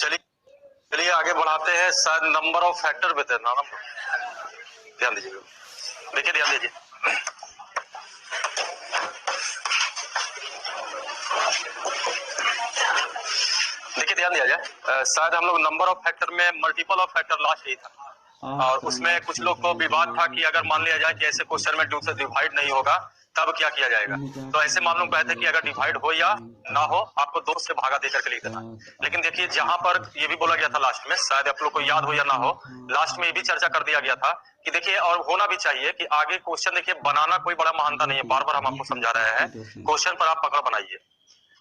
चलिए चलिए आगे बढ़ाते हैं। शायद नंबर ऑफ फैक्टर पे थे ना, ध्यान दीजिएगा, देखिए ध्यान दीजिए। देखिए ध्यान दिया जाए, शायद हम लोग नंबर ऑफ फैक्टर में मल्टीपल ऑफ फैक्टर लास्ट ही था, और उसमें कुछ लोग को विवाद था कि अगर मान लिया जाए कि ऐसे क्वेश्चन में 2 से डिवाइड नहीं होगा तब क्या किया जाएगा। तो ऐसे मामलों में कहते हैं कि अगर डिवाइड हो या ना हो आपको 2 से भागा देकर के लिख देना। लेकिन देखिए जहां पर ये भी बोला गया था लास्ट में, शायद आप लोग को याद हो या ना हो, लास्ट में ये भी चर्चा कर दिया गया था कि देखिए, और होना भी चाहिए कि आगे क्वेश्चन देखिए बनाना कोई बड़ा महानता नहीं है। बार बार हम आपको समझा रहे हैं, क्वेश्चन पर आप पकड़ बनाइए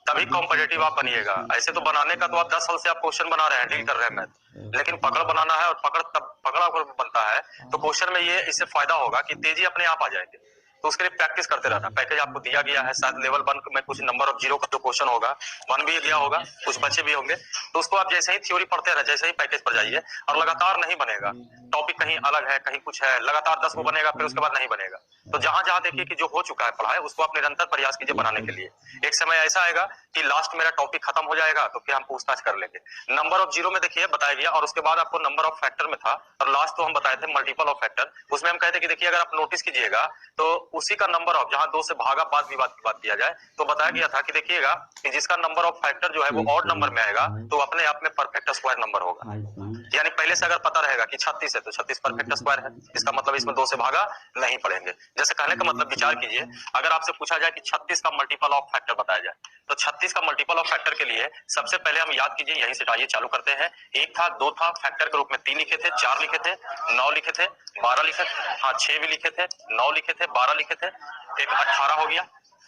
तभी कॉम्पिटिटिव आप बनिएगा। ऐसे तो बनाने का तो आप 10 साल से आप क्वेश्चन बना रहे हैं, डील कर रहे हैं मैथ, लेकिन पकड़ बनाना है, और पकड़ तब पकड़ा बनता है तो क्वेश्चन में ये इससे फायदा होगा कि तेजी अपने आप आ जाएंगे। तो उसके लिए प्रैक्टिस करते रहना। पैकेज आपको दिया गया है, शायद लेवल 1 में कुछ नंबर ऑफ 0 का जो क्वेश्चन होगा 1 भी दिया होगा, कुछ बच्चे भी होंगे, तो उसको आप जैसे ही थ्योरी पढ़ते रहे, जैसे ही पैकेज पर जाइए, और लगातार नहीं बनेगा, टॉपिक कहीं अलग है कहीं कुछ है, लगातार 10 को बनेगा फिर उसके बाद नहीं बनेगा। तो जहां जहां देखिए कि जो हो चुका है पढ़ाई, उसको आप निरंतर प्रयास कीजिए बनाने के लिए। एक समय ऐसा आएगा कि लास्ट मेरा टॉपिक खत्म हो जाएगा तो फिर हम पूछताछ कर लेंगे। नंबर ऑफ 0 में देखिए बताया गया, और उसके बाद आपको नंबर ऑफ फैक्टर में था, और लास्ट तो हम बताए थे मल्टीपल ऑफ फैक्टर। उसमें हम कहते कि देखिए अगर आप नोटिस कीजिएगा तो उसी का नंबर ऑफ जहां 2 से भागा बाद विवाद की बात किया जाए तो बताया गया था कि देखिएगा कि जिसका नंबर ऑफ फैक्टर जो है वो ऑड नंबर में आएगा तो अपने आप में परफेक्ट स्क्वायर नंबर होगा। यानी पहले से अगर पता रहेगा कि 36 है तो 36 परफेक्ट स्क्वायर है, इसका मतलब इसमें 2 से भागा नहीं पड़ेंगे। जैसे कहने का मतलब विचार कीजिए, अगर आपसे पूछा जाए कि 36 का मल्टीपल ऑफ फैक्टर बताया जाए तो 36 का मल्टीपल ऑफ फैक्टर के लिए सबसे पहले हम याद कीजिए, यहीं से आइए चालू करते हैं। 1 था, 2 था, फैक्टर के रूप में 3 लिखे थे, 4 लिखे थे, 9 लिखे थे, 12 लिखे थे, हाँ 6 भी लिखे थे, 9 लिखे थे, 12 लिखे थे, एक 18 हो गया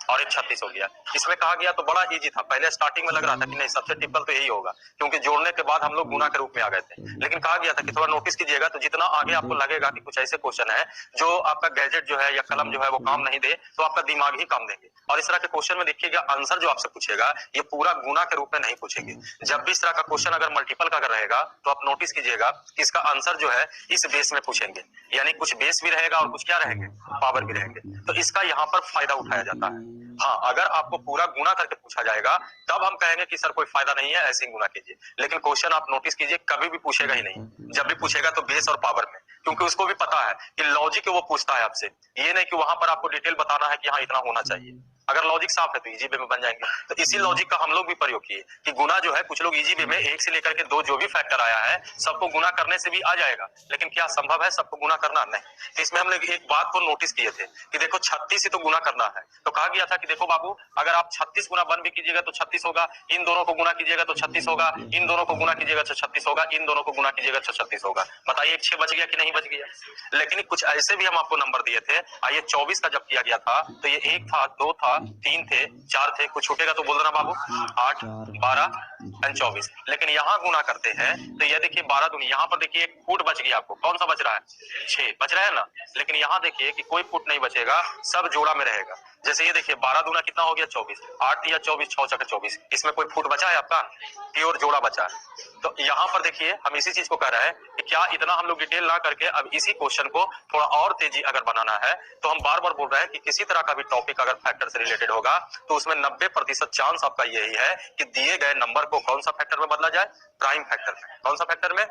और एक 36 हो गया। इसमें कहा गया तो बड़ा इजी था, पहले स्टार्टिंग में लग रहा था कि नहीं सबसे टिपिकल तो यही होगा, क्योंकि जोड़ने के बाद हम लोग गुना के रूप में आ गए थे। लेकिन कहा गया था कि थोड़ा नोटिस कीजिएगा, तो जितना आगे आपको लगेगा कि कुछ ऐसे क्वेश्चन है जो आपका गैजेट जो है या कलम जो है वो काम नहीं दे, तो आपका दिमाग ही काम देंगे। और इस तरह के क्वेश्चन में देखिएगा आंसर जो आपसे पूछेगा ये पूरा गुना के रूप में नहीं पूछेंगे। जब भी इस तरह का क्वेश्चन अगर मल्टीपल का अगर रहेगा तो आप नोटिस कीजिएगा कि इसका आंसर जो है इस बेस में पूछेंगे, यानी कुछ बेस भी रहेगा और कुछ क्या रहेंगे, पावर भी रहेंगे। तो इसका यहाँ पर फायदा उठाया जाता है। हाँ, अगर आपको पूरा गुना करके पूछा जाएगा तब हम कहेंगे कि सर कोई फायदा नहीं है, ऐसे ही गुना कीजिए। लेकिन क्वेश्चन आप नोटिस कीजिए कभी भी पूछेगा ही नहीं। जब भी पूछेगा तो बेस और पावर में, क्योंकि उसको भी पता है कि लॉजिक वो पूछता है आपसे, ये नहीं कि वहां पर आपको डिटेल बताना है कि हाँ इतना होना चाहिए। अगर लॉजिक साफ है तो इजी वे में बन जाएंगे। तो इसी लॉजिक का हम लोग भी प्रयोग किए कि गुना जो है कुछ लोग इजी वे में 1 से लेकर के 2 जो भी फैक्टर आया है सबको गुना करने से भी आ जाएगा, लेकिन क्या संभव है सबको गुना करना? नहीं। तो इसमें हम लोग एक बात को नोटिस किए थे कि देखो 36 से तो गुना करना है, तो कहा गया था कि देखो बाबू अगर आप 36 गुना 1 भी कीजिएगा तो 36 होगा, इन दोनों को गुना कीजिएगा तो 36 होगा, इन दोनों को गुना कीजिएगा तो 36 होगा, इन दोनों को गुना कीजिएगा तो 36 होगा। बताइए 6 बच गया कि नहीं बच गया? लेकिन कुछ ऐसे भी हम आपको नंबर दिए थे। आइए 24 का जब किया गया था तो ये 1 था, 2 था, 3 थे, 4 थे, कुछ छूटेगा तो बोल देना बाबू। 8, 12 एंड 24। लेकिन यहाँ गुना करते हैं तो ये देखिए 12 दूनी, यहाँ पर देखिए एक फुट बच गया आपको, कौन सा बच रहा है? 6 बच रहा है ना। लेकिन यहाँ देखिए कि कोई फुट नहीं बचेगा, सब जोड़ा में रहेगा। जैसे ये देखिए 12 दूना कितना हो गया? 24, 8 या 24, 6 चक्कर 24, इसमें कोई फुट बचा है आपका? प्योर जोड़ा बचा है। तो यहाँ पर देखिए हम इसी चीज को कह रहे हैं कि क्या इतना हम लोग डिटेल ना करके अब इसी क्वेश्चन को थोड़ा और तेजी अगर बनाना है तो हम बार बार बोल रहे हैं कि किसी तरह का भी टॉपिक अगर फैक्टर से रिलेटेड होगा तो उसमें 90% चांस आपका यही है कि दिए गए नंबर को कौन सा फैक्टर में बदला जाए? प्राइम फैक्टर में। कौन सा फैक्टर में?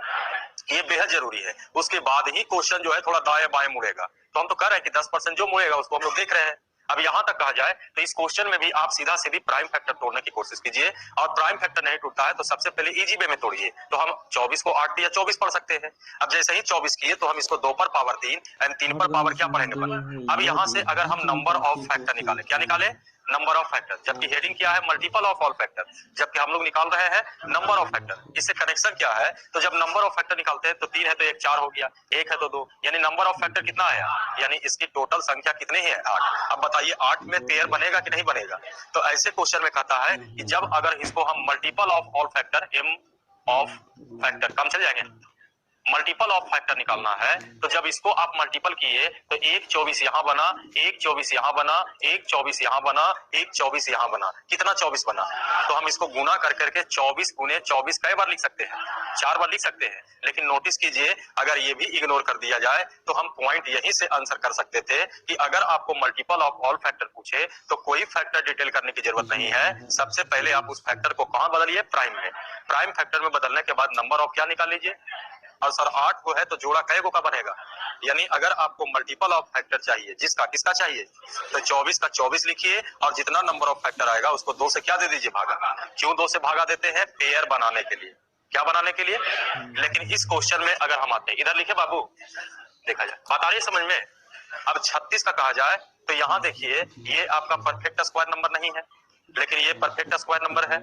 ये बेहद जरूरी है। उसके बाद ही क्वेश्चन जो है थोड़ा दाएं बाएं मुड़ेगा। तो हम तो कह रहे हैं कि 10% जो मुड़ेगा उसको हम लोग देख रहे हैं। अब यहां तक कहा जाए तो इस क्वेश्चन में भी आप सीधा सीधी प्राइम फैक्टर तोड़ने की कोशिश कीजिए, और प्राइम फैक्टर नहीं टूटता है तो सबसे पहले इजी वे में तोड़िए। तो हम 24 को 8 या 24 पढ़ सकते हैं। अब जैसे ही 24 किए तो हम इसको 2 पर पावर 3 एंड 3 पर पावर क्या पढ़ेंगे? अब यहाँ से अगर हम नंबर ऑफ फैक्टर निकाले, क्या निकाले? नंबर ऑफ फैक्टर, जबकि हेडिंग क्या है? मल्टीपल ऑफ ऑल फैक्टर, जबकि हम लोग निकाल रहे हैं नंबर ऑफ फैक्टर। इससे कनेक्शन क्या है? तो जब नंबर ऑफ फैक्टर निकालते हैं तो 3 है तो 1 4 हो गया, 1 है तो 2, यानी नंबर ऑफ फैक्टर कितना आया? यानी इसकी टोटल संख्या कितनी है? 8। अब बताइए 8 में पेयर बनेगा कि नहीं बनेगा? तो ऐसे क्वेश्चन में कहता है कि जब अगर इसको हम multiple of all factor, M of factor, कम चल जाएंगे, मल्टीपल ऑफ फैक्टर निकालना है, तो जब इसको आप मल्टीपल किए तो 1 24 यहाँ बना, 1 24 यहाँ बना, 1 24 यहाँ बना, 1 24 यहाँ बना, कितना 24 बना। तो हम इसको गुना कर करके 24 गुने 24 कई बार लिख सकते हैं, 4 बार लिख सकते हैं। लेकिन नोटिस कीजिए, अगर ये भी इग्नोर कर दिया जाए तो हम पॉइंट यहीं से आंसर कर सकते थे कि अगर आपको मल्टीपल ऑफ ऑल फैक्टर पूछे तो कोई फैक्टर डिटेल करने की जरूरत नहीं है। सबसे पहले आप उस फैक्टर को कहां बदलिए, प्राइम में। प्राइम फैक्टर में बदलने के बाद नंबर ऑफ क्या निकाल लीजिए। और सर 8 को है तो जोड़ा कई को का बनेगा, यानी अगर आपको मल्टीपल ऑफ फैक्टर चाहिए, जिसका किसका चाहिए, तो 24 का 24 लिखिए और जितना नंबर ऑफ फैक्टर आएगा उसको 2 से क्या दे दीजिए, भागा। क्यों 2 से भागा देते हैं, पेयर बनाने के लिए। क्या बनाने के लिए। लेकिन इस क्वेश्चन में अगर हम आते हैं, इधर लिखे बाबू, देखा जाए, बात आ रही है समझ में। अब 36 का कहा जाए तो यहाँ देखिए, ये आपका परफेक्ट स्क्वायर नंबर नहीं है, लेकिन ये परफेक्ट स्क्वायर नंबर है।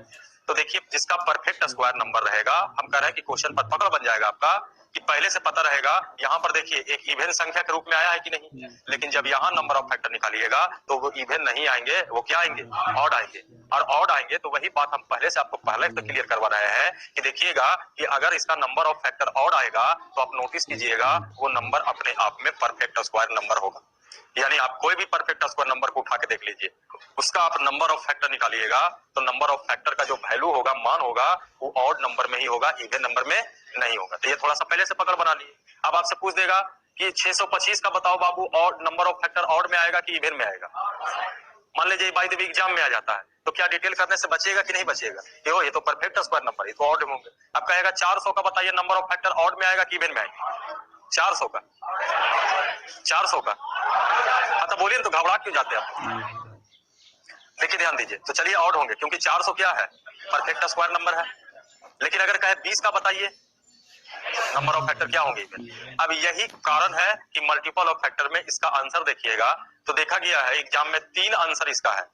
तो देखिए, जिसका परफेक्ट स्क्वायर नंबर रहेगा, हम कह रहे हैं कि क्वेश्चन पर पकड़ बन जाएगा आपका कि पहले से पता रहेगा। यहाँ पर देखिए एक इवन संख्या के रूप में आया है कि नहीं, लेकिन जब यहाँ नंबर ऑफ फैक्टर निकालिएगा तो वो इवन नहीं आएंगे, वो क्या आएंगे, ऑड आएंगे। और ऑड आएंगे तो वही बात हम पहले से आपको पहले तो क्लियर करवा रहे हैं कि देखिएगा कि अगर इसका नंबर ऑफ फैक्टर ऑड आएगा तो आप नोटिस कीजिएगा वो नंबर अपने आप में परफेक्ट स्क्वायर नंबर होगा। यानी आप कोई भी परफेक्ट स्क्वायर नंबर को उठा के देख लीजिए, उसका आप नंबर ऑफ फैक्टर निकालिएगा तो नंबर ऑफ फैक्टर का जो वैल्यू होगा, मान होगा, वो ऑड नंबर में ही होगा, इवन नंबर में नहीं होगा। तो ये थोड़ा सा पहले से पकड़ बना लिए। अब आपसे पूछ देगा कि 625 का बताओ बाबू, और नंबर ऑफ फैक्टर ऑड में आएगा कि इवन में आएगा। मान लीजिए बाई द वे एग्जाम में आ जाता है तो क्या डिटेल करने से बचेगा कि नहीं बचेगा, ये तो परफेक्ट स्क्वायर नंबर, ये तो ऑड होंगे। अब कहेगा 400 का बताइए, नंबर ऑफ फैक्टर ऑड में आएगा कि इवन में आएगा, 400 का, 400 का। हाँ तो बोलिए, तो घबरा क्यों जाते हैं आप। देखिए ध्यान दीजिए, तो चलिए ऑड होंगे क्योंकि 400 क्या है, परफेक्ट स्क्वायर नंबर है। लेकिन अगर कहे 20 का बताइए, नंबर ऑफ फैक्टर क्या होंगे। अब यही कारण है कि मल्टीपल ऑफ फैक्टर में इसका आंसर देखिएगा तो देखा गया है एग्जाम में 3 आंसर इसका है,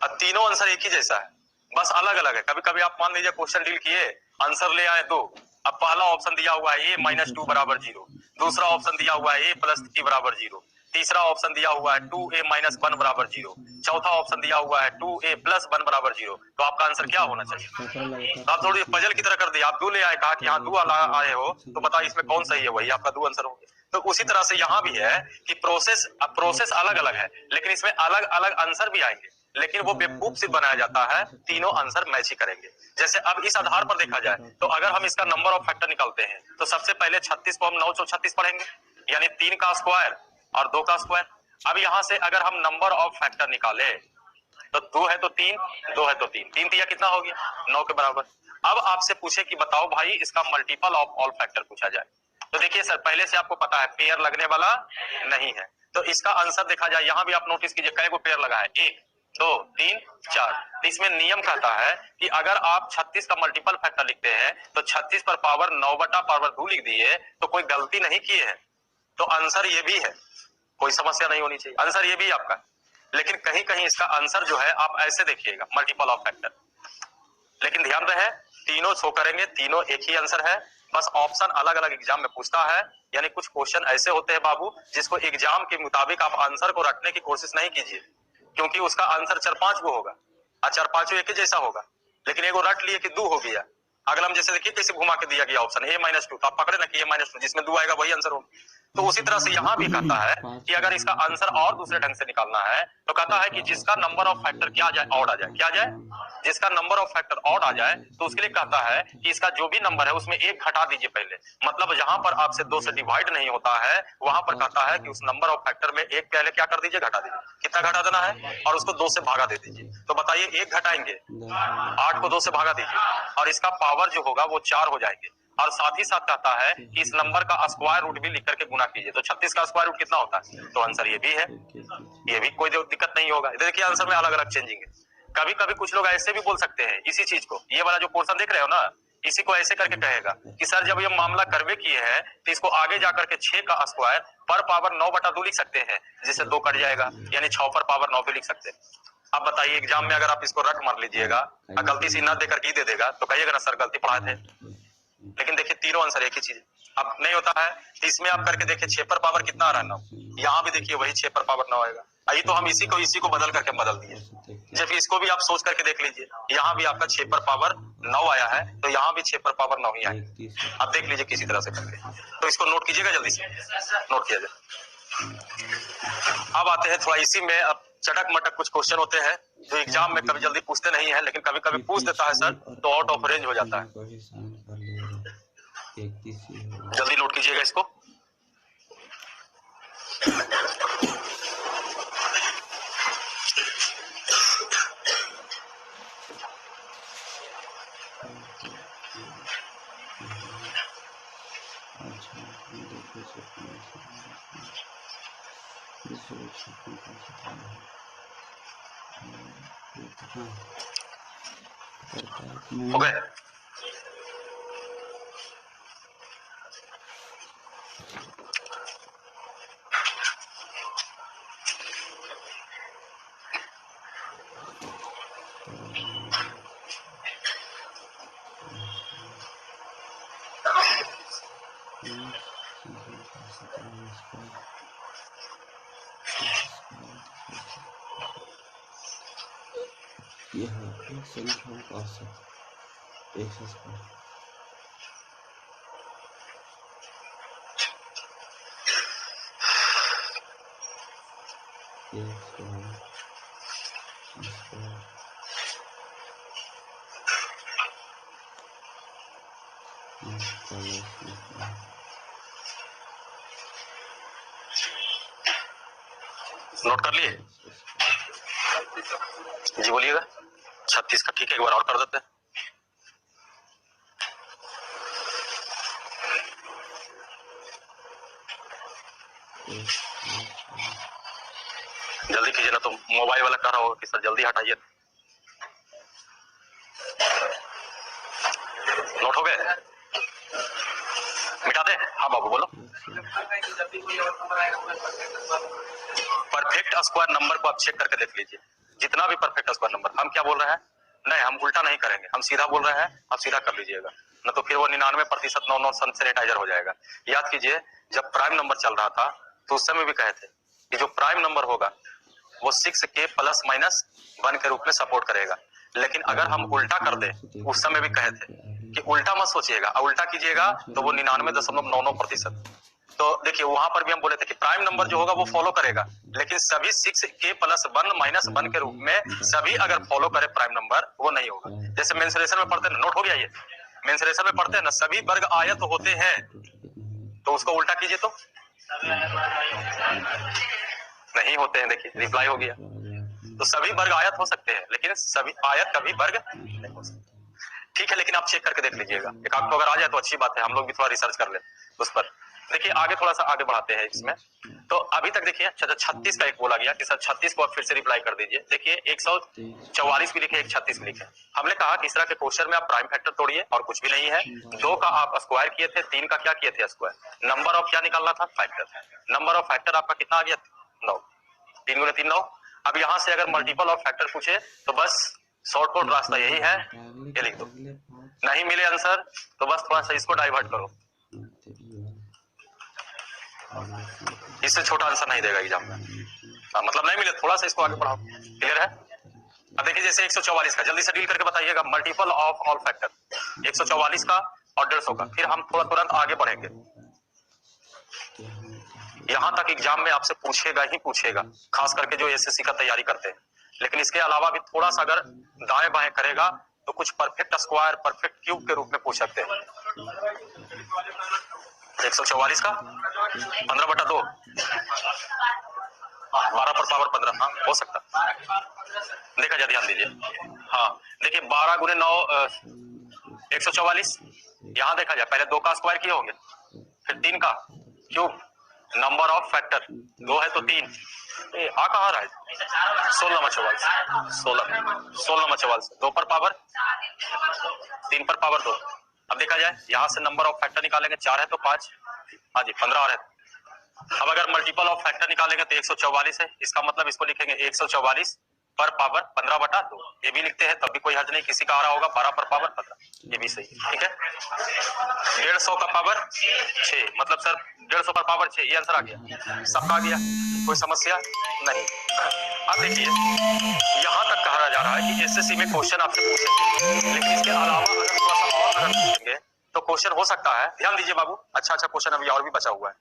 और तीनों आंसर एक ही जैसा है, बस अलग अलग है। कभी कभी आप मान लीजिए क्वेश्चन डील किए, आंसर ले आए 2, अब पहला ऑप्शन दिया हुआ है a-2 बराबर 0, दूसरा ऑप्शन दिया हुआ है a+3 बराबर 0, तीसरा ऑप्शन दिया हुआ है 2a-1 बराबर 0, चौथा ऑप्शन दिया हुआ है 2a+1 बराबर 0। तो आपका आंसर क्या होना चाहिए। तो आप थोड़ी पजल की तरह कर दिया, आप 2 ले आए, कहा कि हाँ 2 आए हो तो बताइए इसमें कौन सही है, वही आपका 2 आंसर होंगे। तो उसी तरह से यहाँ भी है कि प्रोसेस अलग अलग है, लेकिन इसमें अलग अलग आंसर भी आएंगे, लेकिन वो बेवकूफ से बनाया जाता है, तीनों आंसर मैच ही करेंगे। जैसे अब इस आधार पर देखा जाए तो अगर हम इसका नंबर ऑफ फैक्टर निकालते हैं तो सबसे पहले 36 को हम 936 पढ़ेंगे, यानी 3 का स्क्वायर और 2 का स्क्वायर। अब यहाँ से अगर हम नंबर ऑफ फैक्टर निकाले तो 2 है तो 3, 2 है तो 3, 3 तिया कितना हो गया, 9 के बराबर। अब आपसे पूछे कि बताओ भाई इसका मल्टीपल ऑफ ऑल फैक्टर पूछा जाए, तो देखिए सर पहले से आपको पता है पेयर लगने वाला नहीं है, तो इसका आंसर देखा जाए, यहाँ भी आप नोटिस कीजिए कई को पेयर लगा है, 1 2 3 4। तो इसमें नियम कहता है कि अगर आप 36 का मल्टीपल फैक्टर लिखते हैं तो 36 पर पावर 9 बटा पावर 2 लिख दिए तो कोई गलती नहीं किए हैं, तो आंसर ये भी है, कोई समस्या नहीं होनी चाहिए, आंसर ये भी आपका। लेकिन कहीं कहीं इसका आंसर जो है आप ऐसे देखिएगा मल्टीपल ऑफ फैक्टर, लेकिन ध्यान रहे तीनों शो करेंगे, तीनों एक ही आंसर है, बस ऑप्शन अलग अलग एग्जाम में पूछता है। यानी कुछ क्वेश्चन ऐसे होते हैं बाबू जिसको एग्जाम के मुताबिक आप आंसर को रटने की कोशिश नहीं कीजिए, क्योंकि उसका आंसर 4-5 गो होगा और 4-5 एक ही जैसा होगा, लेकिन एगो रट लिए कि 2 हो गया, अगला हम जैसे देखिए कैसे घुमा के दिया गया ऑप्शन a-2, तो आप पकड़े ना कि a-2 जिसमें 2 आएगा वही आंसर होगा। तो उसी तरह से यहाँ भी कहता है कि अगर इसका आंसर और दूसरे ढंग से निकालना है तो कहता है कि जिसका नंबर ऑफ फैक्टर क्या आ जाए, ऑड आ जाए, क्या आ जाए, जिसका नंबर ऑफ फैक्टर ऑड आ जाए तो उसके लिए कहता है कि इसका जो भी नंबर है उसमें 1 घटा दीजिए पहले, मतलब जहां पर आपसे 2 से डिवाइड नहीं होता है वहां पर कहता है कि उस नंबर ऑफ फैक्टर में 1 पहले क्या कर दीजिए, घटा दीजिए। कितना घटा देना है, और उसको 2 से भागा दे दीजिए। तो बताइए 1 घटाएंगे, 8 को 2 से भागा दीजिए और इसका पावर जो होगा वो 4 हो जाएंगे, और साथ ही साथ कहता है कि इस नंबर का स्क्वायर रूट भी लिख करके गुना कीजिए, तो 36 का स्क्वायर रूट कितना होता है, तो आंसर ये भी है, ये भी कोई दिक्कत नहीं होगा। देखिए आंसर में अलग अलग चेंजिंग है। कभी कभी कुछ लोग ऐसे भी बोल सकते हैं इसी चीज को, ये वाला जो पोर्शन देख रहे हो ना, इसी को ऐसे करके कहेगा कि सर जब ये मामला करवे किए हैं तो इसको आगे जाकर के 6 का स्क्वायर पर पावर 9 बटा 2 लिख सकते हैं, जिससे 2 कट जाएगा, यानी 6 पर पावर 9 पे लिख सकते हैं। अब बताइए एग्जाम में अगर आप इसको रट मार लीजिएगा, गलती से ना देकर के दे देगा तो कहिएगा ना सर गलती पढ़ाए थे, लेकिन देखिए तीनों आंसर एक ही चीज अब नहीं होता है। इसमें आप करके देखिए 6 पर पावर कितना आ रहा है, 9, यहाँ भी देखिए वही 6 पर पावर 9 आएगा। ये तो हम इसी को बदल करके बदल दिए, जबकि इसको भी आप सोच करके देख लीजिए, यहाँ भी आपका 6 पर पावर 9 आया है, तो यहाँ भी 6 पर पावर 9 ही आया। आप देख लीजिए किसी तरह से करके, तो इसको नोट कीजिएगा, जल्दी से नोट किया जाए। अब आते हैं थोड़ा इसी में, अब चटक मटक कुछ क्वेश्चन होते हैं जो एग्जाम में कभी जल्दी पूछते नहीं है, लेकिन कभी कभी पूछ देता है सर, तो आउट ऑफ रेंज हो जाता है। जल्दी नोट कीजिएगा इसको। हो गए? यह एक संख्या का औसत x²। नोट कर लिए? जी बोलिएगा। 36 का ठीक है, एक बार और कर देते हैं। जल्दी कीजिए ना, तो मोबाइल वाला कह रहा होगा कि सर जल्दी हटाइए। नोट हो गए? मिटा दे? हाँ बाबू बोलो। परफेक्ट स्क्वायर नंबर को आप चेक करके देख लीजिए, जितना भी परफेक्ट स्क्वायर नंबर। हम क्या बोल रहे हैं? नहीं, हम उल्टा नहीं करेंगे, हम सीधा बोल रहे हैं, आप सीधा कर लीजिएगा, न तो फिर वो 99% 9 सैनिटाइजर हो जाएगा। याद कीजिए, जब प्राइम नंबर चल रहा था तो उस समय भी कहे थे कि जो प्राइम नंबर होगा वो 6k प्लस माइनस 1 के रूप में सपोर्ट करेगा। लेकिन अगर हम उल्टा कर दे, उस समय भी कहे थे कि उल्टा मत सोचिएगा, उल्टा कीजिएगा तो वो 99.99%। तो देखिए वहां पर भी हम बोले थे कि प्राइम नंबर जो होगा वो फॉलो करेगा, लेकिन सभी 6k प्लस 1 माइनस 1 के रूप में सभी अगर फॉलो करे प्राइम नंबर, वो नहीं होगा। जैसे मेंसुरेशन में पढ़ते हैं, नोट हो गया ये? मेंसुरेशन में पढ़ते हैं ना, सभी वर्ग आयत होते हैं, तो उसको उल्टा कीजिए तो नहीं होते हैं। देखिए रिप्लाई हो गया। तो सभी वर्ग आयत हो सकते हैं, लेकिन सभी आयत कभी वर्ग नहीं हो सकते। ठीक है, लेकिन आप चेक करके देख लीजिएगा, एक आपको अगर आ जाए तो अच्छी बात है, हम लोग भी थोड़ा रिसर्च कर ले उस पर। देखिए आगे थोड़ा सा आगे बढ़ाते हैं इसमें। तो अभी तक देखिए 36 का एक बोला गया कि सर 36 को आप फिर से रिप्लाई कर दीजिए। देखिए 144 भी लिखे, 136 भी लिखे। हमने कहा कि इस तरह के क्वेश्चन में आप प्राइम फैक्टर तोड़िए और कुछ भी नहीं है। 2 का आप स्क्वायर किए थे, 3 का क्या किए थे? स्क्वायर। नंबर ऑफ क्या निकालना था? फैक्टर। नंबर ऑफ फैक्टर आपका कितना आ गया? 9। 3 गुणे 3 9। अब यहाँ से अगर मल्टीपल ऑफ फैक्टर पूछे तो बस शॉर्टकट रास्ता यही है, ये लिख दो। नहीं मिले आंसर तो बस थोड़ा सा इसको डाइवर्ट करो, इससे छोटा आंसर नहीं देगा एग्जाम में। मतलब नहीं मिले थोड़ा सा इसको आगे बढ़ाओ। क्लियर है? अब देखिए जैसे 144 का जल्दी से डील करके बताइएगा, मल्टीपल ऑफ ऑल फैक्टर 144 का और 150 का। फिर हम थोड़ा तुरंत आगे बढ़ेंगे। यहां तक एग्जाम में आपसे पूछेगा ही पूछेगा, खास करके जो एसएससी का तैयारी करते हैं। लेकिन इसके अलावा भी थोड़ा सा अगर दाएं बाएं करेगा तो कुछ परफेक्ट स्क्वायर, परफेक्ट क्यूब के रूप में पूछ सकते हैं। 144 का 15/2 12 पर पावर 15, हाँ हो सकता। देखा जाए, ध्यान दीजिए। हाँ देखिए 12 गुने 9 144। यहाँ देखा जाए, पहले 2 का स्क्वायर किए होंगे, फिर 3 का क्यूब, नंबर ऑफ फैक्टर 2 है तो 3 आ कहाँ रहा है? 16 में 44, 16 में 44, 2 पर पावर 3 पर पावर 2। अब देखा जाए यहाँ से नंबर ऑफ फैक्टर निकालेंगे, 4 है तो 5, हाँ जी 15 और है। अब अगर मल्टीपल ऑफ फैक्टर निकालेंगे तो 144 है, इसका मतलब इसको लिखेंगे 144 पर पावर 15/2। ये भी लिखते हैं तब भी कोई हर्ज नहीं, किसी का आ रहा होगा 12 पर पावर 15, ये भी सही है। ठीक है, 150 का पावर 6, मतलब सर 150 पर पावर 6, ये आंसर आ गया, सबका आ गया, कोई समस्या नहीं। अब देखिए यहाँ तक कहा जा रहा है कि एसएससी में क्वेश्चन आपसे पूछे, लेकिन इसके अलावा अगर थोड़ा सा और अगर पूछेंगे तो क्वेश्चन हो सकता है। ध्यान दीजिए बाबू, अच्छा क्वेश्चन अभी और भी बचा हुआ है।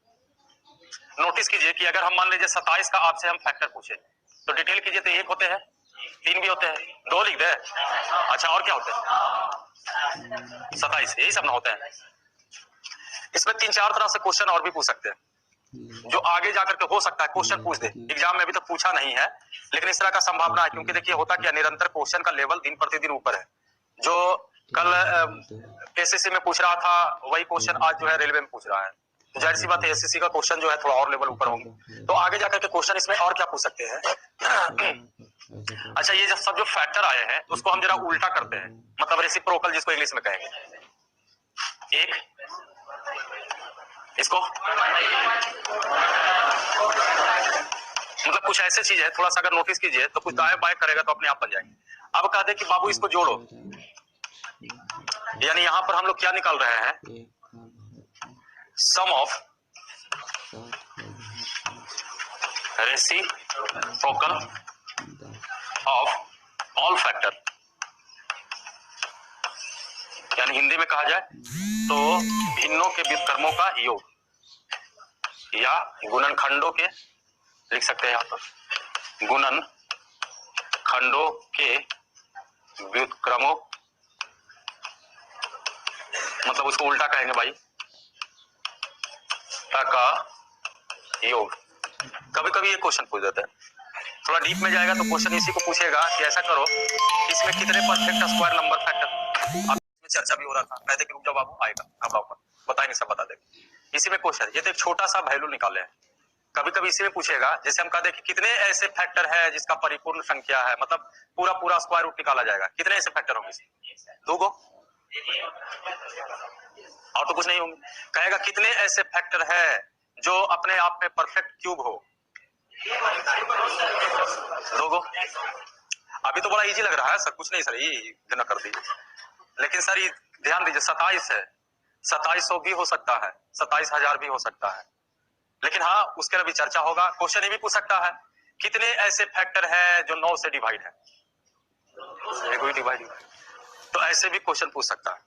नोटिस कीजिए कि अगर हम मान लीजिए 27 का आपसे हम फैक्टर पूछे तो डिटेल कीजिए तो 1 होते हैं, 3 भी होते हैं, 2 लिख दे। अच्छा और क्या होते हैं? 27, यही सब ना होते हैं। इसमें 3-4 तरह से क्वेश्चन और भी पूछ सकते हैं जो आगे जाकर के हो सकता है क्वेश्चन पूछ दे। एग्जाम में अभी तो पूछा नहीं है, लेकिन इस तरह का संभावना है, क्योंकि देखिए होता क्या, निरंतर क्वेश्चन का लेवल दिन प्रतिदिन ऊपर है। जो कल एसएससी में पूछ रहा था वही क्वेश्चन आज जो है रेलवे में पूछ रहा है, तो जाहिर सी बात है एसएससी का क्वेश्चन जो है थोड़ा और लेवल ऊपर होंगे। तो आगे जाकर के क्वेश्चन इसमें और क्या पूछ सकते हैं? अच्छा, ये सब जो फैक्टर आए हैं उसको हम जरा उल्टा करते हैं, मतलब रेसिप्रोकल जिसको इंग्लिश में कहेंगे। एक इसको मतलब कुछ ऐसी चीज है, थोड़ा सा अगर नोटिस कीजिए तो कुछ दाएं बाएं करेगा तो अपने आप बन जाएंगे। अब कह दे कि बाबू इसको जोड़ो, यानी यहां पर हम लोग क्या निकाल रहे हैं? Sum of reciprocal of all factor, यानी हिंदी में कहा जाए तो भिन्नों के व्युत्क्रमों का योग या गुणनखंडों के, लिख सकते हैं यहाँ पर गुणनखंडों के व्युत्क्रमों, मतलब उसको उल्टा कहेंगे भाई, का योग। कभी कभी ये क्वेश्चन पूछ देते हैं, थोड़ा डीप में जाएगा तो क्वेश्चन इसी को पूछेगा कि ऐसा करो इसमें कितने परफेक्ट स्क्वायर नंबर फैक्टर, चर्चा भी हो रहा था, कहते कि रुक जाओ बाबू आएगा, घबराओ मत, बताएंगे सब बता देंगे। इसी में क्वेश्चन, ये तो एक छोटा सा वैल्यू निकाले हैं, कभी कभी इसी में पूछेगा, जैसे हम कहते हैं कि कितने ऐसे फैक्टर है जिसका परिपूर्ण संख्या है, मतलब पूरा स्क्वायर रूट निकाला जाएगा, कितने ऐसे फैक्टर होंगे? 2 गो, और तो कुछ नहीं होंगे। कहेगा कितने ऐसे फैक्टर है जो अपने आप में परफेक्ट क्यूब हो? 2 गो। अभी तो बड़ा इजी लग रहा है सर, कुछ नहीं सर, ये ना कर दीजिए, लेकिन सर ये ध्यान दीजिए 27 है, 2700 भी हो सकता है, 27,000 भी हो सकता है, लेकिन हाँ उसके लिए भी चर्चा होगा। क्वेश्चन ये भी पूछ सकता है कितने ऐसे फैक्टर है जो 9 से डिवाइड है, डिवाइड, तो ऐसे भी क्वेश्चन पूछ सकता है।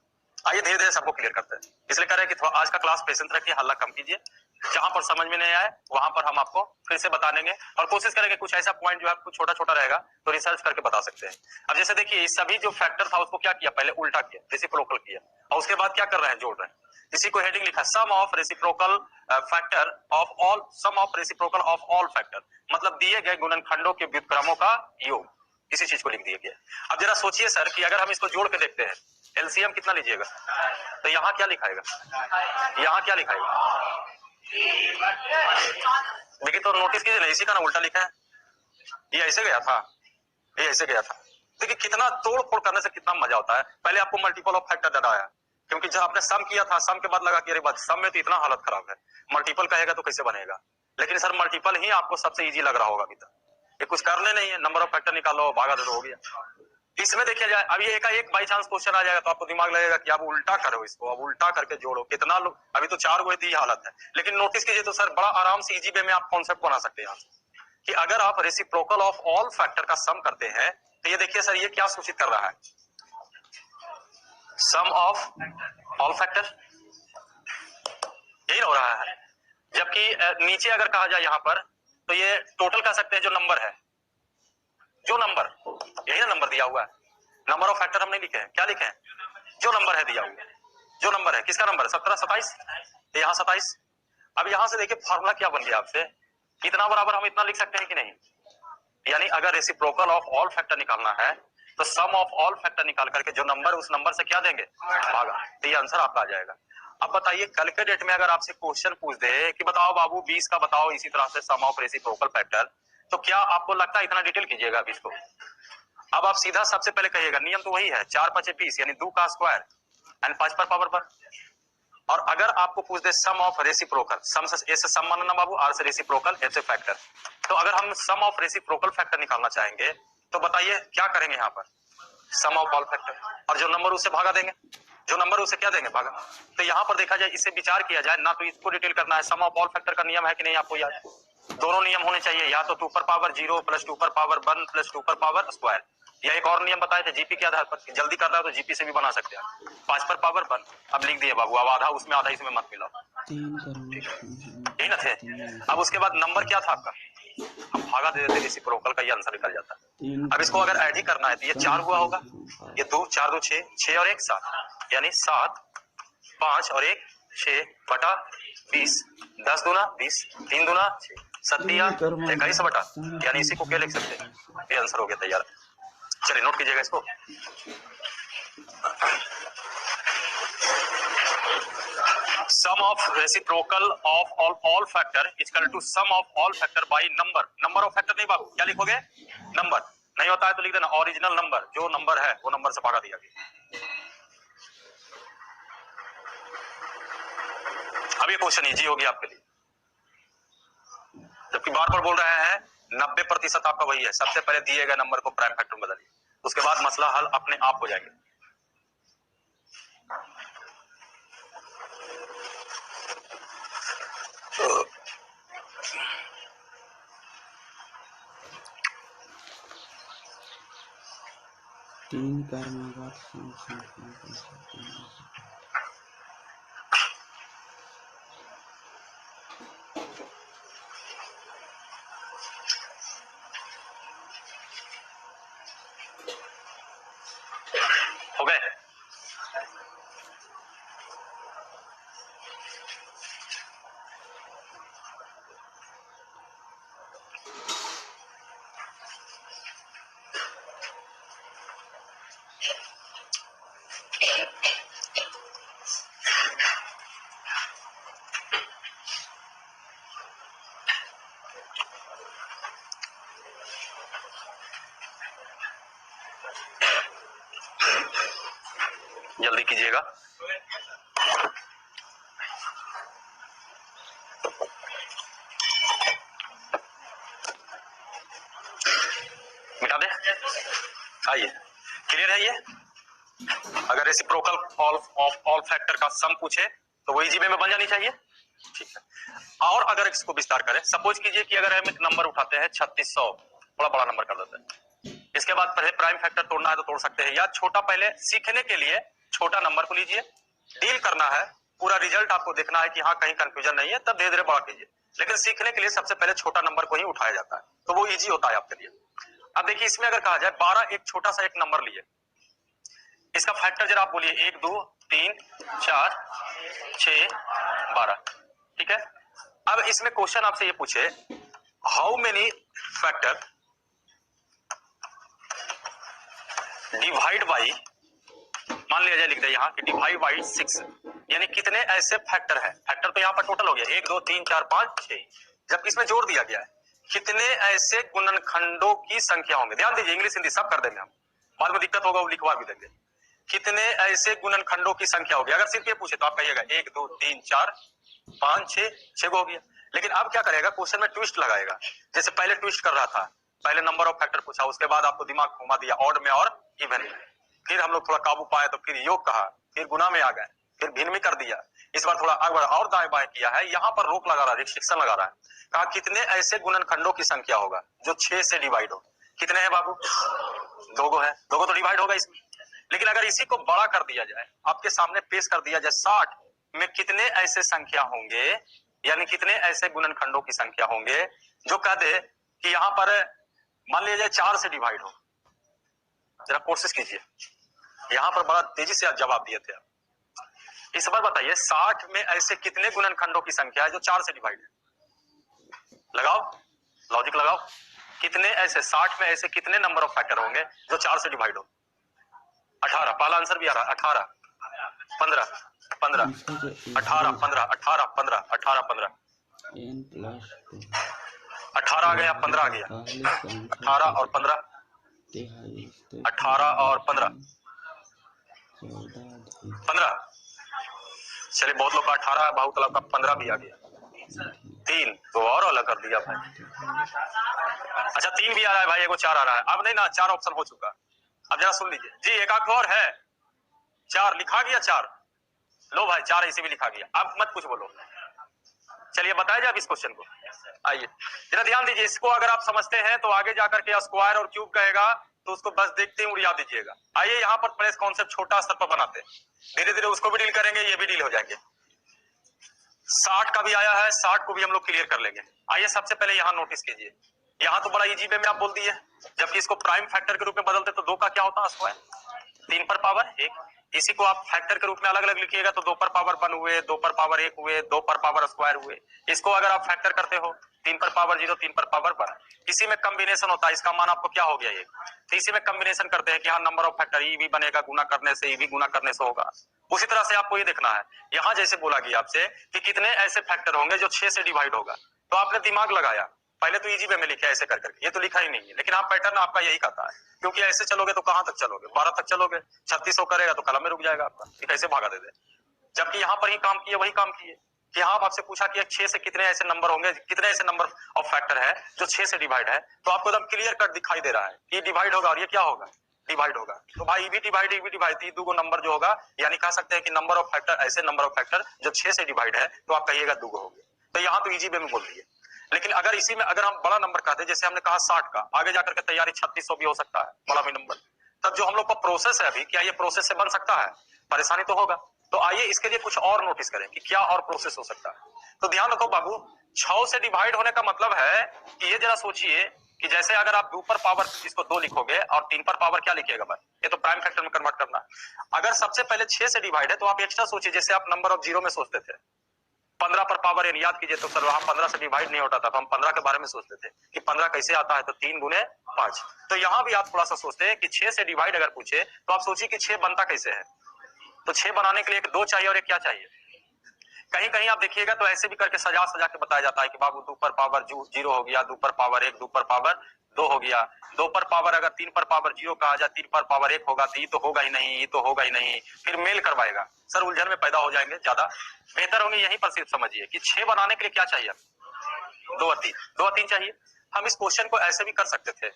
आइए धीरे धीरे सबको क्लियर करते हैं, इसलिए कह रहे हैं कि थोड़ा आज का क्लास पेशेंस रखिए, हल्ला कम कीजिए, जहां पर समझ में नहीं आए वहां पर हम आपको फिर से बता देंगे, और कोशिश करेंगे कुछ ऐसा पॉइंट जो आपको छोटा छोटा रहेगा तो रिसर्च करके बता सकते हैं। अब जैसे देखिए सभी जो फैक्टर था उसको क्या किया, पहले उल्टा किया, रेसिप्रोकल किया, और उसके बाद क्या कर रहे हैं, जोड़ रहे हैं। इसी को हेडिंग लिखा sum of reciprocal factor of all, sum of reciprocal of all factor, मतलब दिए गए गुणनखंडों के व्युत्क्रमों का योग, इसी चीज को लिख दिया गया। अब जरा सोचिए सर कि अगर हम इसको जोड़ के देखते हैं, एलसीएम कितना लीजिएगा, तो यहाँ क्या लिखाएगा, यहाँ क्या लिखाएगा, देखिए तो नोटिस कीजिए ना, इसी का ना उल्टा लिखा है, ये ऐसे गया था, ये ऐसे गया था। देखिए कितना तोड़ फोड़ करने से कितना मजा होता है। पहले आपको मल्टीपल ऑफ फैक्टर ज्यादा आया, क्योंकि जब आपने सम किया था, सम के बाद लगा कि अरे बात सम में तो इतना हालत खराब है, मल्टीपल कहेगा तो कैसे बनेगा, लेकिन सर मल्टीपल ही आपको सबसे इजी लग रहा होगा अभी तक, ये कुछ करने नहीं है, नंबर ऑफ फैक्टर निकालो, भागा दे, हो गया। इसमें देखिया जाए अब ये एक बाई चांस क्वेश्चन आ जाएगा तो आपको दिमाग लगेगा कि आप उल्टा करो इसको, अब उल्टा करके जोड़ो, कितना लोग, अभी तो 4 गो थी हालत है, लेकिन नोटिस कीजिए तो सर बड़ा आराम से इजी वे में आप कॉन्सेप्ट बना सकते हैं कि अगर आप रेसिप्रोकल ऑफ ऑल फैक्टर का सम करते हैं तो ये देखिए सर ये क्या सूचित कर रहा है, सम ऑफ ऑल फैक्टर, यही हो रहा है। जबकि नीचे अगर कहा जाए यहां पर तो ये टोटल कह सकते हैं, जो नंबर है, जो नंबर, यही ना नंबर दिया हुआ है, नंबर ऑफ फैक्टर हम नहीं लिखे हैं, क्या लिखे हैं, जो नंबर है दिया हुआ, जो नंबर है, किसका नंबर है, 17, 27, यहाँ 27। अब यहां से देखिए फॉर्मूला क्या बन गया आपसे, इतना बराबर हम इतना लिख सकते हैं कि नहीं, यानी अगर रेसिप्रोकल ऑफ ऑल फैक्टर निकालना है तो सम ऑफ ऑल फैक्टर निकाल करके जो नंबर उस नंबर से क्या देंगे, भागा, तो ये आंसर आपका आ जाएगा। अब बताइए कल के डेट में अगर आपसे क्वेश्चन पूछ दे कि बताओ बाबू 20 का बताओ इसी तरह से सम ऑफ रेसिप्रोकल फैक्टर, तो क्या आपको लगता है इतना डिटेल कीजिएगा अभी इसको? अब आप सीधा सबसे पहले कहिएगा, नियम तो वही है, 4 × 5 = 20, यानी 2 का स्क्वायर एंड 5 पर पावर पर। और अगर आपको पूछ दे सम ऑफ रेसिप्रोकल, सम से ए से सम मानना बाबू, आर से रेसिप्रोकल, एफ से फैक्टर, तो अगर हम सम ऑफ रेसिप्रोकल फैक्टर निकालना चाहेंगे तो बताइए क्या करेंगे, यहाँ पर सम ऑफ ऑल फैक्टर, और जो नंबर उससे भागा देंगे, जो नंबर उसे क्या देंगे, भागा। तो यहाँ पर देखा जाए, इससे विचार किया जाए ना, तो इसको डिटेल करना है, सम ऑफ ऑल फैक्टर का नियम है कि नहीं आपको याद, दोनों नियम होने चाहिए, या तो 2 पर पावर 0 प्लस 2 पर पावर 1 प्लस 2 पर पावर स्क्वायर, या एक और नियम बताए थे जीपी के आधार पर, जल्दी करना है तो जीपी से भी बना सकते हैं। 5 पर पावर 1 अब लिख दिए बाबू, अब आधा उसमें आधा इसमें मत मिलाओ, 3 करूंगा यही ना थे। अब उसके बाद नंबर क्या था आपका, हम भागा दे देते रेसिप्रोकल का ये आंसर निकल जाता। अब इसको अगर ऐड ही करना है तो ये 4 हुआ होगा, ये 2 4 2 6 6 और 1 7, यानी 7 5 और 1 6 बटा 20, 10 दूना 20 3 दूना 6 सत्तिया 21 बटा, यानी इसी को क्या लिख सकते हैं, ये आंसर हो गया तैयार। चलिए नोट कीजिएगा इसको। Sum of reciprocal of all factor is equal to sum of all factor by number. Number of factor नहीं बाबू, क्या लिखोगे, नंबर। नहीं होता है तो लिख देना ओरिजिनल नंबर, जो नंबर है वो नंबर से भागा दिया गया। अब ये क्वेश्चन इजी होगी आपके लिए, जबकि बार बार बोल रहे हैं 90% आपका वही है, सबसे पहले दिए गए नंबर को प्राइम फैक्टर में बदलिए, उसके बाद मसला हल अपने आप हो जाएंगे। तीन करना बात हो गए। जल्दी कीजिएगा। मिटा दे, आइए क्लियर है ये। अगर रेसिप्रोकल ऑफ ऑल फैक्टर का सम पूछे तो वो इजी वे में बन जानी चाहिए, ठीक है। और अगर इसको विस्तार करें, सपोज कीजिए कि अगर हम एक नंबर उठाते हैं 3600, थोड़ा बड़ा नंबर कर देते हैं, इसके बाद पहले प्राइम फैक्टर तोड़ना है तो तोड़ सकते हैं, या छोटा पहले सीखने के लिए छोटा नंबर को लीजिए, डील करना है, पूरा रिजल्ट आपको देखना है कि हाँ कहीं कंफ्यूजन नहीं है, तब धीरे धीरे बड़ा कीजिए, लेकिन सीखने के लिए सबसे पहले छोटा नंबर को ही उठाया जाता है, तो वो इजी होता है आपके लिए। अब देखिए इसमें अगर कहा जाए 12 एक छोटा सा एक नंबर लिए, इसका फैक्टर जरा आप बोलिए, 1 2 3 4 6 12, ठीक है। अब इसमें क्वेश्चन आपसे ये पूछे how many factor divide by, मान लिया जाए लिख दे यहाँ कि डिवाइड बाई 6, यानी कितने ऐसे फैक्टर है, फैक्टर तो यहाँ पर टोटल हो गया 1 2 3 4 5 6, जबकि इसमें जोड़ दिया गया है कितने ऐसे गुणनखंडों की संख्या होंगे। ध्यान दीजिए, इंग्लिश हिंदी सब कर देंगे हम, बाद में दिक्कत होगा वो लिखवा भी देंगे। कितने ऐसे गुणनखंडों की संख्या होगी, अगर सिर्फ ये पूछे तो आप कहिएगा 1 2 3 4 5 6 हो गया, लेकिन अब क्या करेगा, क्वेश्चन में ट्विस्ट लगाएगा। जैसे पहले ट्विस्ट कर रहा था, पहले नंबर ऑफ फैक्टर पूछा, उसके बाद आपको दिमाग घुमा दिया ऑड में और इवन में, फिर हम लोग थोड़ा काबू पाए तो फिर योग कहा, फिर गुना में आ गए, फिर भिन्न में कर दिया, इस बार थोड़ा आगे और दाएं बाएं किया है, यहाँ पर रोक लगा रहा है, रिस्ट्रिक्शन लगा रहा है। कहा कितने ऐसे गुणनखंडों की संख्या होगा जो 6 से डिवाइड हो। कितने हैं बाबू, 2 है, 2 तो डिवाइड होगा इसमें। लेकिन अगर इसी को बड़ा कर दिया जाए, आपके सामने पेश कर दिया जाए 60 में कितने ऐसे संख्या होंगे, यानी कितने ऐसे गुणनखंडों की संख्या होंगे जो कह दे कि यहाँ पर मान लिया जाए 4 से डिवाइड हो। जरा कोशिश कीजिए, यहाँ पर बड़ा तेजी से जवाब दिए थे आप। इस बार बताइए 60 में ऐसे कितने गुणनखंडों की संख्या है जो 4 से डिवाइड है। लगाओ लॉजिक लगाओ, कितने ऐसे 60 में ऐसे कितने नंबर ऑफ फैक्टर होंगे जो 4 से डिवाइड हो। 18, पहला आंसर भी आ रहा है, 18 15 15 18 15 18 15 18 15 n प्लस 18 आ गया, 15 आ गया, 18 और 15 18 और 15 चलिए, बहुत लोग का 18 है, बहुत लोग का 15 भी आ गया, 3 तो और अलग कर दिया भाई। अच्छा 3 भी आ रहा है भाई, एगो 4 आ रहा है, अब नहीं ना 4 ऑप्शन हो चुका। अब जरा सुन लीजिए जी, एक आंख और है, 4 लिखा गया, 4 लो भाई, 4 ऐसे भी लिखा गया। अब मत कुछ बोलो, चलिए बताया जाए इस क्वेश्चन को। आइए जरा ध्यान दीजिए, इसको अगर आप समझते हैं तो आगे जाकर के स्क्वायर और क्यूब कहेगा तो उसको बस देखते ही उड़िया दीजिएगा। आइए यहाँ पर प्लेस कॉन्सेप्ट छोटा स्तर पर बनाते हैं, धीरे धीरे उसको भी डील करेंगे, ये भी डील हो जाएंगे। 60 का भी आया है, 60 को भी हम लोग क्लियर कर लेंगे। आइए सबसे पहले यहाँ नोटिस कीजिए, यहाँ तो बड़ा इजी वे में आप बोल दिए, जबकि इसको प्राइम फैक्टर के रूप में बदलते तो 2 का क्या होता है स्क्वायर, 3 पर पावर 1। इसी को आप फैक्टर के रूप में अलग अलग लिखिएगा तो 2 पर पावर 1 हुए, 2 पर पावर 1 हुए, 2 पर पावर स्क्वायर हुए। इसको अगर आप फैक्टर करते हो 3 पर पावर 0, 3 पर पावर 1, इसी में कॉम्बिनेशन होता है, इसका मान आपको क्या हो गया ये, तो इसी में कॉम्बिनेशन करते हैं कि हाँ नंबर ऑफ फैक्टर ई भी बनेगा, गुना करने से ई भी गुना करने से होगा। उसी तरह से आपको ये देखना है, यहाँ जैसे बोला गया आपसे कि कितने ऐसे फैक्टर होंगे जो 6 से डिवाइड होगा, तो आपने दिमाग लगाया, पहले तो इजी वे में लिखा ऐसे कर करके, ये तो लिखा ही नहीं है, लेकिन आप पैटर्न आपका यही कहता है, क्योंकि ऐसे चलोगे तो कहां तक चलोगे, 12 तक चलोगे, 3600 करेगा तो कलम में रुक जाएगा आपका, कि कैसे भागा दे दे। जबकि यहाँ पर ही काम किए, वही काम किए कि हाँ आपसे पूछा कि 6 से कितने ऐसे नंबर होंगे, कितने ऐसे नंबर ऑफ फैक्टर है जो 6 से डिवाइड है, तो आपको एकदम क्लियर कट दिखाई दे रहा है कि डिवाइड होगा और ये क्या होगा, डिवाइड होगा। तो भाई भी डिवाइड, भी डिवाइड, दो नंबर जो होगा, यानी कह सकते हैं कि नंबर ऑफ फैक्टर, ऐसे नंबर ऑफ फैक्टर जो 6 से डिवाइड है, तो आप कहिएगा 2 हो गए। तो यहाँ तो इजी वे में बोल दिए, लेकिन अगर इसी में अगर हम बड़ा नंबर कहते, जैसे हमने कहा 60 का, आगे जाकर के तैयारी 3600 भी हो सकता है, बड़ा भी नंबर, तब जो हम लोग का प्रोसेस है अभी, क्या ये प्रोसेस से बन सकता है, परेशानी तो होगा। तो आइए इसके लिए कुछ और नोटिस करें कि क्या और प्रोसेस हो सकता है। तो ध्यान रखो बाबू, 6 से डिवाइड होने का मतलब है कि ये जरा सोचिए कि जैसे अगर आप 2 पर पावर इसको 2 लिखोगे और 3 पर पावर क्या लिखिएगा भाई, ये तो प्राइम फैक्टर में कन्वर्ट करना। अगर सबसे पहले 6 से डिवाइड है तो आप एक्स्ट्रा सोचिए, जैसे आप नंबर ऑफ जीरो में सोचते थे, 15 पर पावर एन याद कीजिए, तो सर वहां 15 से डिवाइड नहीं होता था, तो हम 15 के बारे में सोचते थे कि 15 कैसे आता है, तो 3 गुने 5। तो यहाँ भी आप थोड़ा सा सोचते हैं कि 6 से डिवाइड अगर पूछे तो आप सोचिए कि 6 बनता कैसे है, तो 6 बनाने के लिए एक 2 चाहिए और एक क्या चाहिए। कहीं कहीं आप देखिएगा तो ऐसे भी करके सजा सजा के बताया जाता है कि बाबू 2 पर पावर 0 हो गया, 2 पर पावर 1, 2 पर पावर 2 हो गया, 2 पर पावर अगर 3 पर पावर 0 कहा जाए, 3 पर पावर 1 होगा, तो ये तो होगा ही नहीं, ये तो होगा ही नहीं, फिर मेल करवाएगा, सर उलझन में पैदा हो जाएंगे, ज्यादा बेहतर होंगे यहीं पर सिर्फ समझिए कि 6 बनाने के लिए क्या चाहिए, 2 और 3 चाहिए। हम इस क्वेश्चन को ऐसे भी कर सकते थे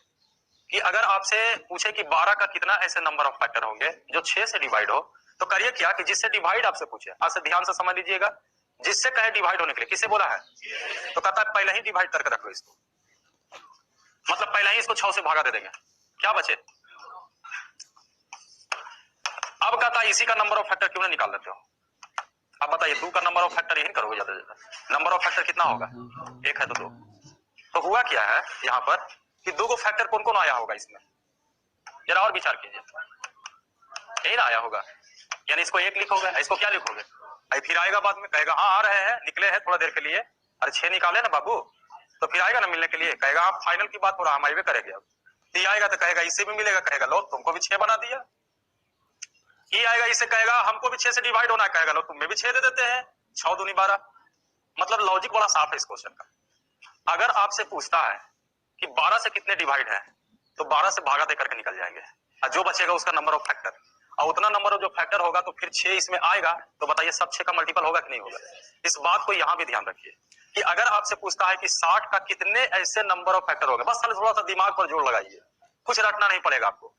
कि अगर आपसे पूछे कि 12 का कितना ऐसे नंबर ऑफ फैक्टर होंगे जो 6 से डिवाइड हो, तो करिए क्या कि जिससे डिवाइड आपसे पूछे, आपसे ध्यान से समझ लीजिएगा, जिससे कहे डिवाइड होने के लिए, किसे बोला है, तो कहता है पहले ही डिवाइड करके रख लो इसको, मतलब पहले ही इसको 6 से भागा दे देंगे, क्या बचे। अब कहता है इसी का नंबर ऑफ फैक्टर क्यों नहीं निकाल लेते हो, अब बताइए 2 का नंबर ऑफ फैक्टर यही करोगे ज्यादा से ज्यादा, नंबर ऑफ फैक्टर कितना होगा, 1 है तो 2। तो हुआ क्या है यहाँ पर कि 2 को फैक्टर कौन कौन आया होगा इसमें, जरा और विचार कीजिए, यही ना आया होगा, यानी इसको 1 लिखोगे, इसको क्या लिखोगे, फिर आएगा बाद में कहेगा हाँ आ रहे हैं, निकले हैं थोड़ा देर के लिए, अरे 6 निकाले ना बाबू, तो फिर आएगा ना मिलने के लिए, कहेगा आप फाइनल की बात हो रहा, हम हाईवे करेंगे, अब ये आएगा तो कहेगा इससे भी मिलेगा, कहेगा लो तुमको भी 6 बना दिया, ये आएगा इससे कहेगा हमको भी 6 से डिवाइड होना है, कहेगा लो तुम्हें भी 6 दे देते हैं, 6 दूनी 12। मतलब लॉजिक बड़ा साफ है इस क्वेश्चन का। अगर आपसे पूछता है कि 12 से कितने डिवाइड है, तो 12 से भागा देकर के निकल जाएंगे, और जो बचेगा उसका नंबर ऑफ फैक्टर, और उतना नंबर जो फैक्टर होगा तो फिर 6 इसमें आएगा, तो बताइए सब 6 का मल्टीपल होगा कि नहीं होगा। इस बात को यहां भी ध्यान रखिए कि अगर आपसे पूछता है कि 60 का कितने ऐसे नंबर ऑफ फैक्टर होंगे, बस थोड़ा सा दिमाग पर जोर लगाइए, कुछ रटना नहीं पड़ेगा आपको।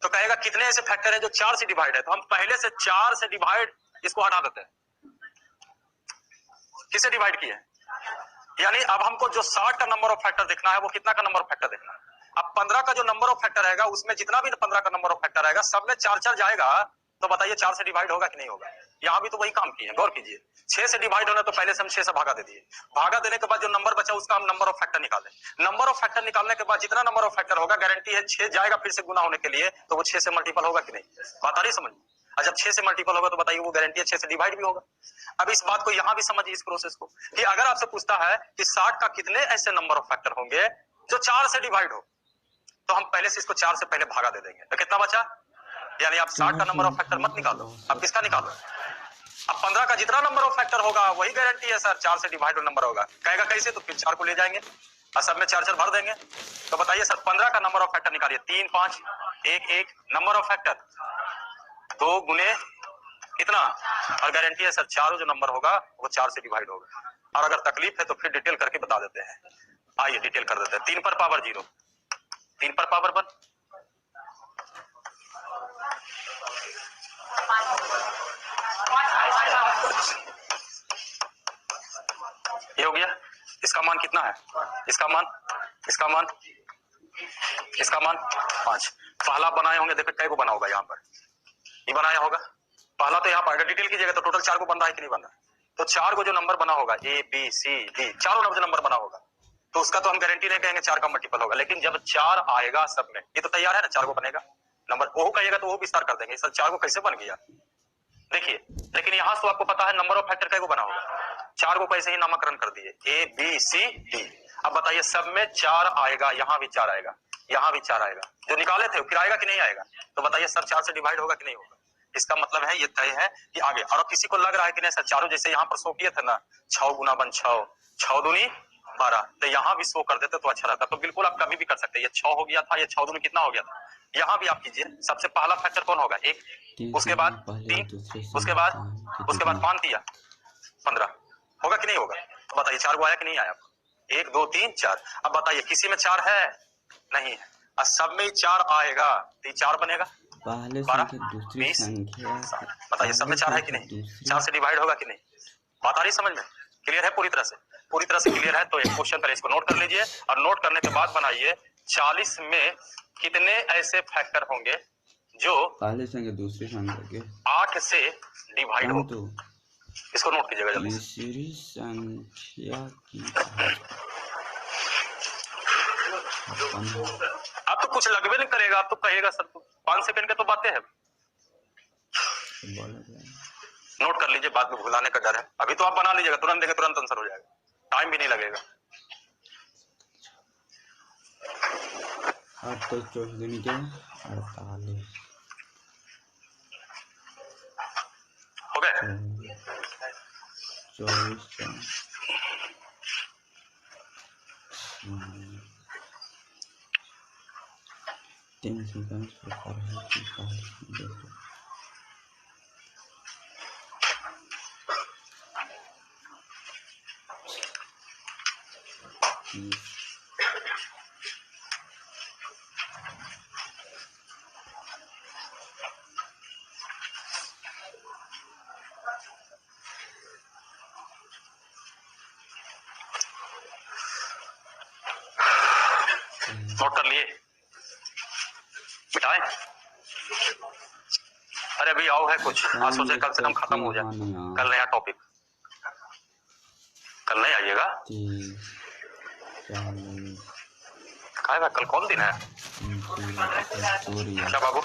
तो कहेगा कितने ऐसे फैक्टर है जो 4 से डिवाइड है, तो हम पहले से 4 से डिवाइड इसको हटा देते हैं, किसे डिवाइड किए, यानी अब हमको जो 60 का नंबर ऑफ फैक्टर देखना है वो कितना का नंबर ऑफ फैक्टर देखना है। अब 15 का जो नंबर ऑफ फैक्टर रहेगा उसमें जितना भी 15 का नंबर ऑफ फैक्टर रहेगा सब में 4 जाएगा, तो बताइए 4 से डिवाइड होगा कि नहीं होगा। यहाँ भी तो वही काम किए, गौर कीजिए, 6 से डिवाइड होना तो पहले से हम 6 से भागा दे दिए, भागा देने के बाद जो नंबर बचा उसका हम नंबर ऑफ फैक्टर निकाले, नंबर ऑफ फैक्टर निकालने के बाद जितना नंबर ऑफ फैक्टर होगा गारंटी है 6 जाएगा फिर से गुना होने के लिए, तो वो 6 से मल्टीपल होगा कि नहीं, बात आ रही समझ। जब 6 से मल्टीपल होगा तो बताइए वो गारंटी है 6 से डिवाइड भी होगा। अब इस बात को यहां भी समझिए इस प्रोसेस को कि अगर आपसे पूछता है कि 60 का कितने ऐसे नंबर ऑफ फैक्टर होंगे जो 4 से डिवाइड हो, तो हम पहले से इसको 4 से पहले भागा दे देंगे, तो कितना बचा, यानी आप 60 का नंबर ऑफ फैक्टर मत निकालो, अब किसका निकालो, अब 15 का जितना नंबर ऑफ फैक्टर होगा वही गारंटी है सर 4 से डिवाइड नंबर होगा, कहेगा कैसे, तो फिर 4 को ले जाएंगे और सब में 4 भर देंगे। तो बताइए सर 15 का नंबर ऑफ फैक्टर निकालिए, 3 5 1 1 नंबर ऑफ फैक्टर 2 गुने कितना, और गारंटी है सर चारों जो नंबर होगा वो 4 से डिवाइड होगा। और अगर तकलीफ है तो फिर डिटेल करके बता देते हैं, आइए डिटेल कर देते हैं। 3 पर पावर 0, 3 पर पावर 1, 5 मान कितना है, इसका मान, इसका मान, इसका मान 5। पहला बनाए होंगे, देखो कई को बना होगा यहाँ पर, ये बनाया होगा पहला, तो यहाँ पर डिटेल कीजिएगा तो टोटल 4 को बन रहा है कि नहीं बन रहा है। तो 4 को जो नंबर बना होगा A B C D, चारों नंबर बना होगा, तो उसका तो हम गारंटी नहीं कहेंगे 4 का मल्टीपल होगा, लेकिन जब 4 आएगा सब में, ये तो तैयार है ना 4 को बनेगा नंबर, वो कहिएगा तो वो विस्तार कर देंगे सर 4 को कैसे बन गया देखिए। लेकिन यहाँ तो आपको पता है नंबर ऑफ फैक्टर को बना होगा, 4 को कैसे ही नामकरण कर दिए A B C D। अब बताइए सब में 4 आएगा, यहाँ भी 4 आएगा, यहाँ भी 4 आएगा, जो निकाले थे फिर आएगा कि नहीं आएगा, तो बताइए सर 4 से डिवाइड होगा कि नहीं होगा। इसका मतलब है ये तय है कि आगे। और किसी को लग रहा है कि नहीं सर चारों जैसे यहाँ पर शो किए थे ना, 6 गुना बन 6, 6 दूनी 12, तो यहाँ भी शो कर देते तो अच्छा रहता। तो बिल्कुल आप कभी भी कर सकते हैं, ये 6 हो गया था, ये 6 दूनी कितना हो गया था, यहाँ भी आप कीजिए। सबसे पहला फैक्टर कौन होगा 1, उसके बाद 3, उसके बाद 5 दिया 15 होगा कि नहीं होगा। तो बताइए 4 को आया कि नहीं आया, 1 2 3 4। अब बताइए किसी में 4 है नहीं है, और सब में 4 आएगा तो 4 बनेगा, पहले 12 दूसरी 20। संख्या, बताइए सब में 4 है कि नहीं, 4 से डिवाइड होगा कि नहीं, बात आ रही समझ में, क्लियर है पूरी तरह से, पूरी तरह से क्लियर है। तो एक क्वेश्चन पर इसको नोट कर लीजिए, और नोट करने के बाद बनाइए 40 में कितने ऐसे फैक्टर होंगे जो पहले संख्या दूसरी संख्या के 8 से डिवाइड हो। तो इसको नोट कीजिएगा जल्दी से। तीसरी संख्या की अब तो कुछ लगवे नहीं करेगा, अब तो कहेगा सर 5 सेकंड के तो बातें हैं, नोट कर लीजिए, बाद में भुलाने का डर है। अभी तो आप बना लीजिएगा, तुरंत देंगे तुरंत आंसर हो जाएगा, टाइम भी नहीं लगेगा। 8 तो 24 दिन के 48 हो गए 24 3 सेकंड प्रकार है कि देखो नोट कर लिए, मिटाए। अरे अभी आओ है कुछ, आज सोचे कल से कम खत्म हो जाए, कल नया टॉपिक, कल नहीं आइएगा। कल कौन दिन है, अच्छा बाबू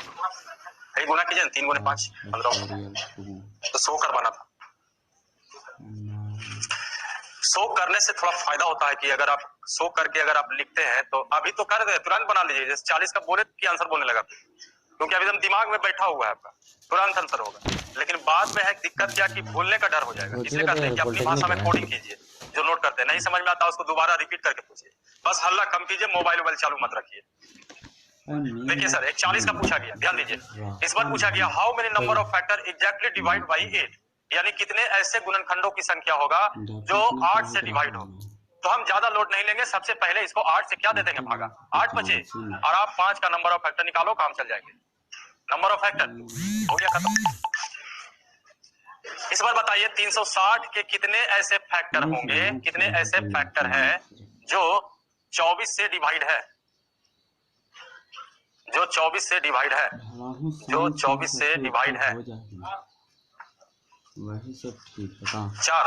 कई गुना कीजिए, 3 गुने 5 15, तो 100 करवाना था। 100 करने से थोड़ा फायदा होता है कि अगर आप 100 करके अगर आप लिखते हैं तो अभी तो कर दे, तुरंत बना लीजिए, जैसे 40 का बोले कि आंसर बोलने लगा, क्योंकि अभी एकदम दिमाग में बैठा हुआ है आपका, तुरंत आंसर होगा। लेकिन बाद में है दिक्कत क्या कि भूलने का डर हो जाएगा, इसलिए कहते हैं कि अपनी भाषा में कोडिंग कीजिए, जो नोट करते हैं नहीं समझ में आता उसको दोबारा रिपीट करके पूछिए, बस हल्ला कम कीजिए, मोबाइल चालू मत रखिए। देखिए सर एक 40 का पूछा गया, ध्यान दीजिए, इस बार पूछा गया how many number of factor exactly divide by 8, यानी कितने ऐसे गुणनखंडों की संख्या होगा जो 8 से डिवाइड हो। तो हम ज्यादा लोड नहीं लेंगे, सबसे पहले इसको 8 से क्या दे देंगे भागा, 8 बचे, और आप 5 का नंबर ऑफ फैक्टर निकालो, काम चल जाएंगे। नंबर ऑफ फैक्टर हो गया खत्म। इस बार बताइए 360 के कितने ऐसे फैक्टर होंगे, कितने ऐसे फैक्टर हैं जो 24 से डिवाइड है, जो 24 से डिवाइड है, जो 24 से डिवाइड है, वही सब ठीक है। 4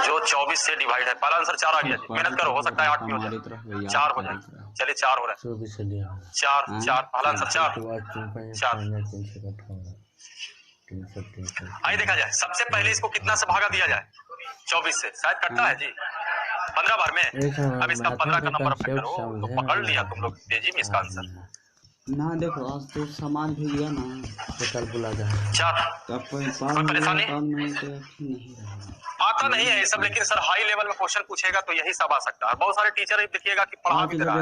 जो 24 से डिवाइड है, पहला आंसर 4 आ गया, मेहनत करो, हो सकता है 8 भी हो जाए, 4 हो जाए, चलिए 4 हो रहा है, 4 पहला आंसर 4। आइए देखा जाए, सबसे पहले इसको कितना से भागा दिया जाए, 24 से, शायद कटता है जी 15 बार में। अब इसका 15 का नंबर ऑफ फैक्टर हो तो पकड़ लिया तुम लोग तेजी में इसका आंसर ना। देखो आज तो समाज भी गया ना, तो कल बुला जाए 4। कोई परेशानी आता नहीं है ये सब, लेकिन सर हाई लेवल में क्वेश्चन पूछेगा तो यही सब आ सकता है। बहुत सारे टीचर देखिएगा कि पढ़ा भी दे रहा है,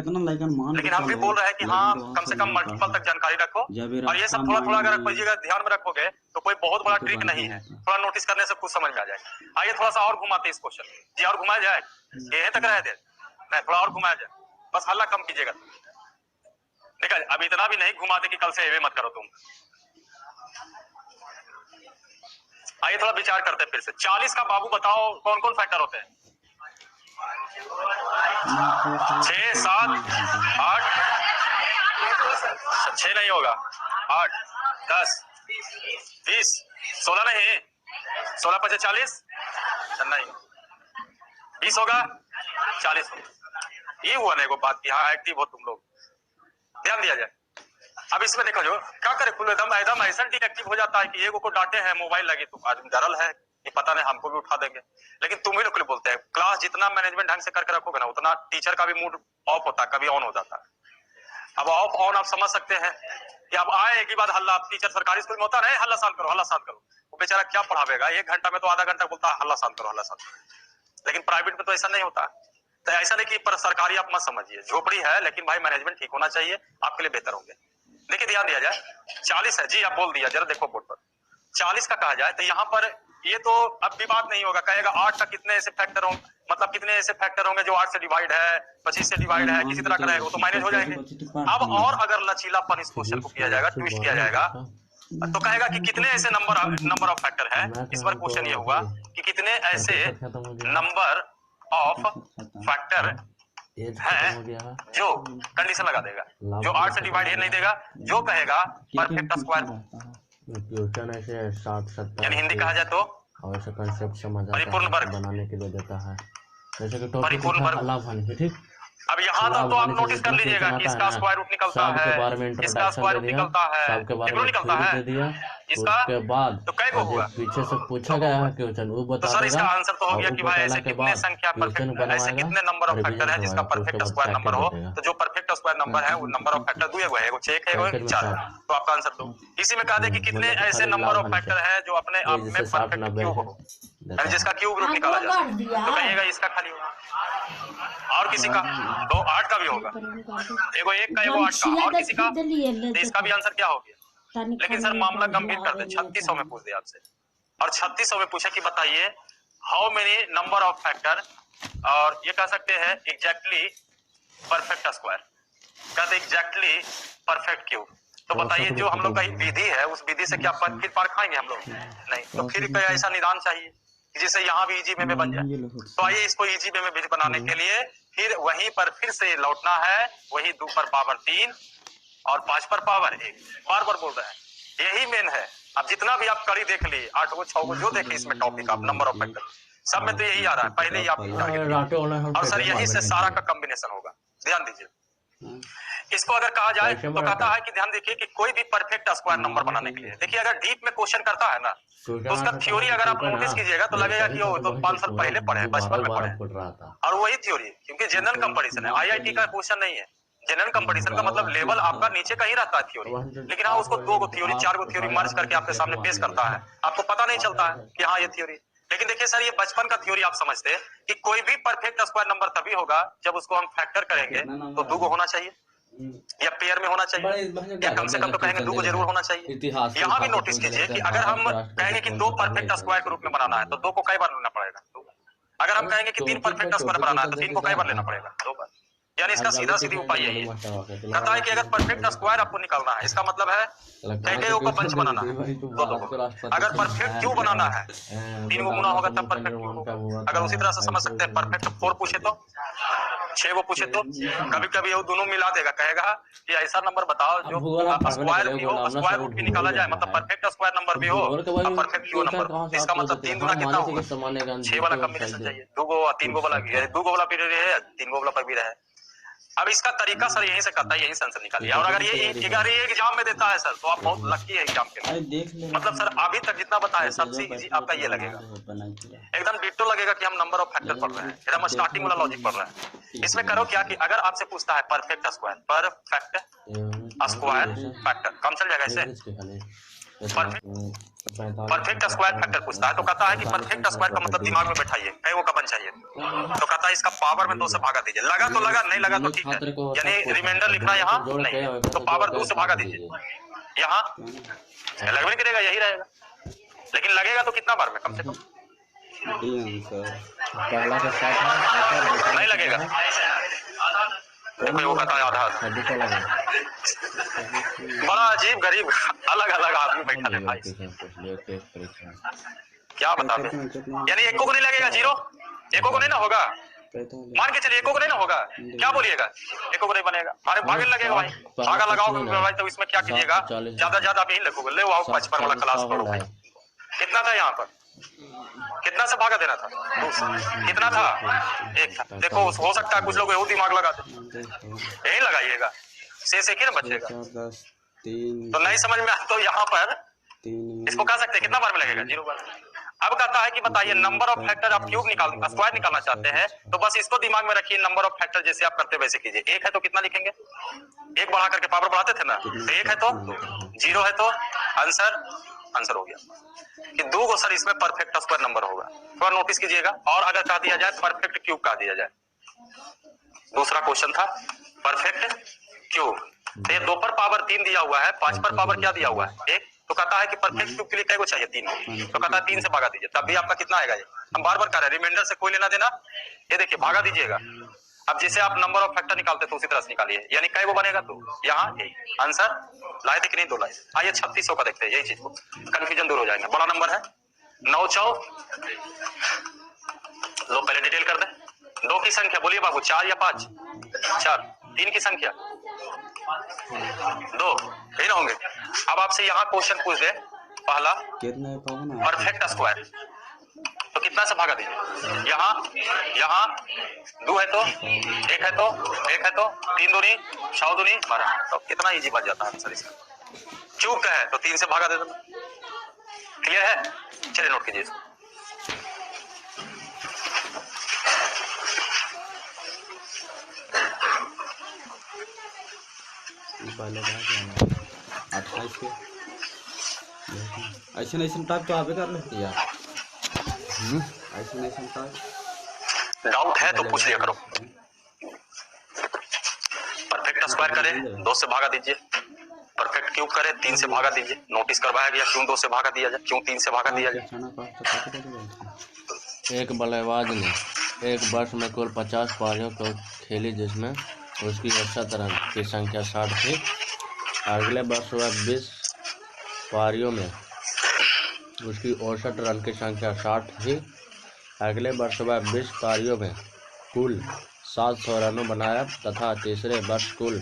लेकिन हम भी बोल रहे हैं कि हाँ कम से कम मल्टीपल तक जानकारी रखो, और ये सब थोड़ा थोड़ा अगर रखिएगा, ध्यान में रखोगे तो कोई बहुत बड़ा ट्रिक नहीं है, थोड़ा नोटिस करने से कुछ समझ में आ जाए। आइए थोड़ा सा और घुमाते इस क्वेश्चन जी, और घुमाया जाए, यहीं तक रहे थे नहीं, थोड़ा और घुमाया जाए, बस हल्ला कम कीजिएगा। देखा अब इतना भी नहीं घुमाते कि कल से एवे मत करो तुम। आइए थोड़ा विचार करते हैं फिर से। 40 का बाबू बताओ कौन कौन फैक्टर होते हैं, 6 7 8, 6 नहीं होगा, 8 10 20 16 नहीं, 16 5 40 नहीं, 20 होगा, 40 होगा। ये हुआ ना एगो बात की हाँ एक्टिव हो तुम लोग, ध्यान दिया जाए। अब इसमें देखो जो क्या करे, कुल एकदम ऐसा डिटेक्टिव हो जाता है कि एगो को डांटे हैं मोबाइल लगी तो आदमी डरल है कि पता नहीं हमको भी उठा देंगे, लेकिन तुम ही लोग बोलते हैं क्लास जितना मैनेजमेंट ढंग से करके रखोगे ना उतना टीचर का भी मूड ऑफ होता है, कभी ऑन हो जाता है। अब ऑफ ऑन आप समझ सकते हैं कि अब आए एक ही बात हल्ला, टीचर सरकारी स्कूल में होता है हल्ला शांत करो हल्ला शांत करो, वो बेचारा क्या पढ़ावेगा, 1 घंटा में तो आधा घंटा बोलता है हल्ला शांत करो हल्ला शांत करो, लेकिन प्राइवेट में तो ऐसा नहीं होता। तो ऐसा नहीं कि पर सरकारी आप मत समझिए, झोपड़ी है लेकिन भाई मैनेजमेंट ठीक होना चाहिए, आपके लिए बेहतर होंगे। देखिए ध्यान दिया जाए, 40 है जी, आप बोल दिया, जरा देखो बोर्ड पर 40 का कहा जाए तो यहाँ पर ये तो अब भी बात नहीं होगा, कहेगा 8 का कितने ऐसे फैक्टर होंगे, मतलब कितने ऐसे फैक्टर होंगे जो 8 से डिवाइड है, 25 से डिवाइड है, किसी तरह का रहेगा तो माइनस हो जाएंगे। अब और अगर लचीलापन इस क्वेश्चन को किया जाएगा, ट्विस्ट किया जाएगा, तो कहेगा कि कितने ऐसे नंबर ऑफ फैक्टर है। इस बार क्वेश्चन ये हुआ कि कितने ऐसे नंबर ऑफ फैक्टर है जो कंडीशन लगा देगा, जो 8 से डिवाइड नहीं देगा, जो कहेगा परफेक्ट स्क्वायर, यानी हिंदी कहा जाए तो परिपूर्ण वर्ग बनाने के लिए देता है, जैसे कि परिपूर्ण वर्ग। ठीक, अब यहाँ तक तो आप नोटिस कर लीजिएगा कि इसका स्क्वायर रूट निकलता है, इसका स्क्वायर रूट निकलता है, कितना निकलता है, इसका तो कई को होगा, पीछे से पूछा गया है क्वेश्चन वो बता तो सर इसका आंसर तो हो गया कि भाई ऐसे कितने संख्या परफेक्ट, ऐसे कितने नंबर ऑफ फैक्टर है जिसका परफेक्ट स्क्वायर नंबर हो, तो जो परफेक्ट स्क्वायर नंबर है वो नंबर ऑफ फैक्टर 2 है, वो 6 है, वो 4 है, तो आपका आंसर 2। इसी में कहा दे कि कितने ऐसे नंबर ऑफ फैक्टर है जो अपने आप में परफेक्ट क्यूब हो, जिसका क्यूब रूट निकाला जाए, तो कहिएगा इसका खाली होगा। और किसी का तो 8 का भी होगा, एगो 1 का एगो 8 का, और किसी का, तो इसका भी आंसर क्या हो गया। लेकिन सर मामला गंभीर कर दे, 3600 में पूछ दे आपसे, और 3600 में पूछा कि बताइए how many number of factor, और ये कह सकते हैं एग्जैक्टली परफेक्ट स्क्वायर, कहते एग्जैक्टली परफेक्ट क्यूब, तो बताइए जो हम लोग का विधि है उस विधि से क्या फिर पार खाएंगे हम लोग, नहीं, तो फिर ऐसा निदान चाहिए जिससे यहाँ भी इजी वे में बन जाए। तो आइए इसको इजी वे में बनाने के लिए फिर वहीं पर फिर से लौटना है, वही 2 पर पावर 3 और 5 पर पावर 1, बार बार बोल रहे हैं, यही मेन है। अब जितना भी आप कड़ी देख ली 8 गो 6 गो जो देखे इसमें टॉपिक आप नंबर ऑफ फैक्टर सब में तो यही आ रहा है, पहले ही आप और सर यही से सारा का कॉम्बिनेशन होगा, ध्यान दीजिए। इसको अगर कहा जाए तो कहता है कि ध्यान देखिए कि कोई भी परफेक्ट स्क्वायर नंबर बनाने के लिए, देखिए अगर डीप में क्वेश्चन करता है ना तो उसका थ्योरी अगर आप नोटिस कीजिएगा तो लगेगा कि वो तो 5 साल पहले पढ़े, बचपन में पढ़े, और वही थ्योरी, क्योंकि जनरल कंपटीशन है, आईआईटी का क्वेश्चन नहीं है। जनरल कंपटीशन का मतलब लेवल आपका नीचे का ही रहता है थ्योरी, लेकिन हाँ उसको 2 गो थ्योरी 4 गो थ्योरी मर्ज करके आपके सामने पेश करता है, आपको पता नहीं चलता है कि हाँ ये थ्योरी। लेकिन देखिए सर ये बचपन का थ्योरी आप समझते हैं कि कोई भी परफेक्ट स्क्वायर नंबर तभी होगा जब उसको हम फैक्टर करेंगे तो 2 गो होना चाहिए या पेयर में होना चाहिए, या कम से कम तो कहेंगे 2 को जरूर होना चाहिए। यहाँ भी नोटिस कीजिए कि अगर हम कहेंगे कि 2 परफेक्ट स्क्वायर के रूप में बनाना है तो 2 को कई बार लेना पड़ेगा, अगर हम कहेंगे कि 3 परफेक्ट स्क्वायर बनाना है तो 3 को कई बार लेना पड़ेगा, 2 बार। यानी इसका सीधा सीधी उपाय यही है, कहता है कि अगर परफेक्ट स्क्वायर आपको निकालना है, इसका मतलब है कई को पंच बनाना है, 2 अगर परफेक्ट क्यूब बनाना है 3 गो गुना होगा तब परफेक्ट क्यूब होगा। अगर उसी तरह से समझ सकते हैं परफेक्ट 4 पूछे तो 6 वो पूछे तो कभी कभी वो दोनों मिला देगा, कहेगा कि ऐसा नंबर बताओ जो स्क्वायर भी हो, स्क्वायर रूट भी निकाला जाए, मतलब परफेक्ट स्क्वायर नंबर भी हो और परफेक्ट क्यूब नंबर, इसका मतलब 3 गुना कितना होगा, 6 वाला कॉम्बिनेशन चाहिए, 2 गो 3 गो वाला भी है, 2 गो वाला भी रहे 3 गो वाला पर भी रहे। अब इसका तरीका सर यहीं से करता है, यहीं से आंसर निकालिए, और अगर ये एग्जाम में देता है सर तो आप बहुत लकी है एग्जाम के लिए, मतलब सर अभी तक जितना बताया सबसे इजी आपका ये लगेगा, एकदम डिट्टो लगेगा कि हम नंबर ऑफ फैक्टर पढ़ रहे हैं, एकदम स्टार्टिंग वाला लॉजिक पढ़ रहे हैं। इसमें करो क्या कि अगर आपसे पूछता है परफेक्ट स्क्वायर फैक्टर कम चल जाएगा इससे, परफेक्ट स्क्वायर फैक्टर पूछता है तो कहता है कि परफेक्ट स्क्वायर का मतलब दिमाग में बैठाइए कई वो का बन चाहिए, तो कहता है इसका पावर में 2 से भागा दीजिए, लगा तो लगा, नहीं लगा तो ठीक है, यानी रिमाइंडर लिखना यहाँ नहीं, तो पावर 2 से भागा दीजिए, यहाँ लगभग नहीं करेगा यही रहेगा, लेकिन लगेगा तो कितना बार में, कम से कम नहीं लगेगा, देखो वो कहता है आधा, बड़ा अजीब गरीब अलग अलग आदमी बैठा है भाई, क्या बता दे, यानी एको को नहीं लगेगा, 0 एको को नहीं ना होगा, मान के चलिए एको को नहीं ना होगा, क्या बोलिएगा, एको को नहीं बनेगा, भागे लगेगा भाई, भागा लगाओगे भाई, तो इसमें क्या कीजिएगा, ज्यादा आप यही लिखोगे, ले आओ 55 वाला क्लास पढ़ो भाई। कितना था यहाँ पर, कितना से भागा देना था, कितना था, एक था। देखो हो सकता है कुछ लोग यही दिमाग लगाते, यही लगाइएगा, शेष एक ही ना बचेगा। तो नहीं समझ में आए तो यहाँ पर इसको कह सकते हैं कितना बार में लगेगा, 0 बार। अब कहता है कि बताइए नंबर ऑफ फैक्टर आप क्यूब स्क्वायर निकालना चाहते हैं, तो बस इसको दिमाग में रखिए, नंबर ऑफ फैक्टर जैसे आप करते वैसे कीजिए। एक है तो कितना लिखेंगे, एक बढ़ा करके पावर बढ़ाते थे ना, तो एक है तो 0 है तो आंसर हो गया कि 2 को सर इसमें परफेक्ट स्क्वायर नंबर होगा, थोड़ा नोटिस कीजिएगा। और अगर कह दिया जाए परफेक्ट क्यूब कह दिया जाए, दूसरा क्वेश्चन था परफेक्ट क्यूब, तो ये 2 पर पावर 3 दिया हुआ है, 5 पर पावर क्या दिया हुआ है 1, तो कहता है कि परफेक्ट क्यूब के लिए क्या को चाहिए 3, तो कहता है 3 से भागा दीजिए, तब भी आपका कितना आएगा, ये हम बार बार कर रहे हैं, रिमाइंडर से कोई लेना देना, ये देखिए भागा दीजिएगा। अब जैसे आप नंबर ऑफ फैक्टर निकालते तो उसी तरह से निकालिए, यानी कै वो बनेगा, तो यहाँ आंसर लाए थे कि नहीं, 2 लाए। आइए 3600 का देखते हैं, यही चीज को कंफ्यूजन दूर हो जाएगा। बड़ा नंबर है 9 4, लो पहले डिटेल कर दे, 2 की संख्या बोलिए बाबू, 4 या 5, 4, 3 की संख्या 2, यही ना होंगे। अब आपसे यहाँ क्वेश्चन पूछ दे पहला परफेक्ट स्क्वायर, तो कितना से भागा दीजिए, यहाँ 2 है तो 1 है तो 1 है तो 3 दूनी 6 दूनी 12, तो कितना इजी बन जाता है आंसर इसका। क्यूब का है तो 3 से भागा दे दो, क्लियर है, चलिए नोट कीजिए इसको। ऐसा टाइप तो आप ही कर लेते यार, ऐसा टाइप डाउट है तो पूछ लिया करो। परफेक्ट स्क्वायर करे 2 से भागा दीजिए, परफेक्ट क्यूब करे 3 से भागा दीजिए। नोटिस करवाया गया क्यों 2 से भागा दिया जाए, क्यों 3 से भागा दिया जाए। एक बल्लेबाज ने एक वर्ष में कुल 50 पारियों को खेली, जिसमें उसकी 68 रन की संख्या 60 थी। अगले वर्ष वह 20 पारियों में उसकी 68 रन की संख्या 60 थी। अगले वर्ष वह 20 पारियों में कुल 700 रनों बनाया तथा तीसरे वर्ष कुल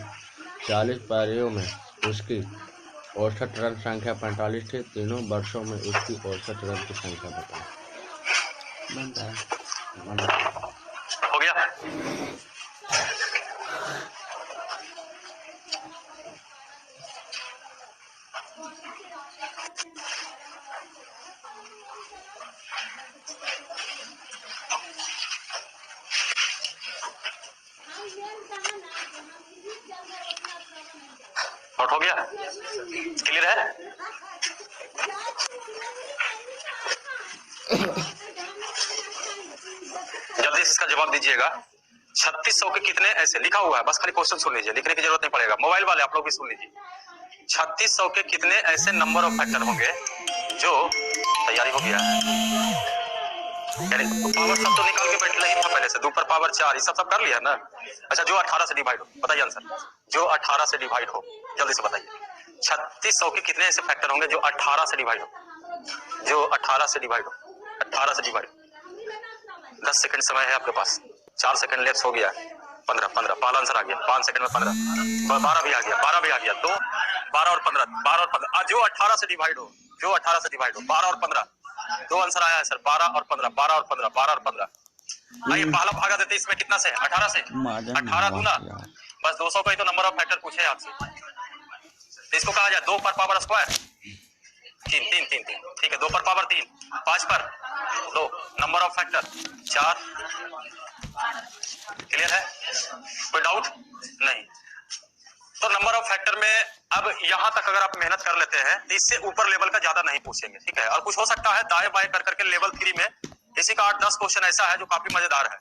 40 पारियों में उसकी 68 रन संख्या 45 थी। तीनों वर्षों में उसकी 68 रन की संख्या बताई। हो गया, नोट हो गया, क्लियर है। जल्दी से इसका जवाब दीजिएगा। 3600 के कितने ऐसे लिखा हुआ है, बस खाली क्वेश्चन सुन लीजिए, लिखने की जरूरत नहीं पड़ेगा। मोबाइल वाले आप लोग भी सुन लीजिए। 3600 के कितने ऐसे नंबर ऑफ फैक्टर होंगे जो, तैयारी हो गया है, पावर सब तो निकाल के बैठे ही था पहले से, 2 पर पावर 4 ये सब कर लिया ना। अच्छा, जो 18 से डिवाइड हो, बताइए आंसर, जो 18 से डिवाइड हो, जल्दी से बताइए। 3600 के कितने ऐसे फैक्टर होंगे जो 18 से डिवाइड हो, जो 18 से डिवाइड हो, 18 से डिवाइड। 10 सेकंड समय है आपके पास, 4 सेकंड लेफ्ट हो गया, 15 पहला आंसर आ गया, 5 सेकंड में 15, 12 भी आ गया, 12 भी आ गया, 2 12 और 15, जो 18 से डिवाइड हो, जो 18 से डिवाइड हो, 12 और 15, 2 आंसर आया है सर, 12 और 15, 12 और 15, 12 और 15। आइए पहला भागा देते इसमें कितना से, 18 से, 18 दूना, बस 200 का ही तो नंबर ऑफ फैक्टर पूछे आपसे, तो इसको कहा जाए 2 पर पावर स्क्वायर 3, ठीक है, 2 पर पावर 3, 5 पर 2, नंबर ऑफ फैक्टर 4, क्लियर है, कोई डाउट नहीं। तो नंबर ऑफ फैक्टर में अब यहां तक अगर आप मेहनत कर लेते हैं तो इससे ऊपर लेवल का ज्यादा नहीं पूछेंगे, ठीक है। और कुछ हो सकता है दाएं बाएं कर करके लेवल 3 में इसी का 8-10 क्वेश्चन ऐसा है जो काफी मजेदार है,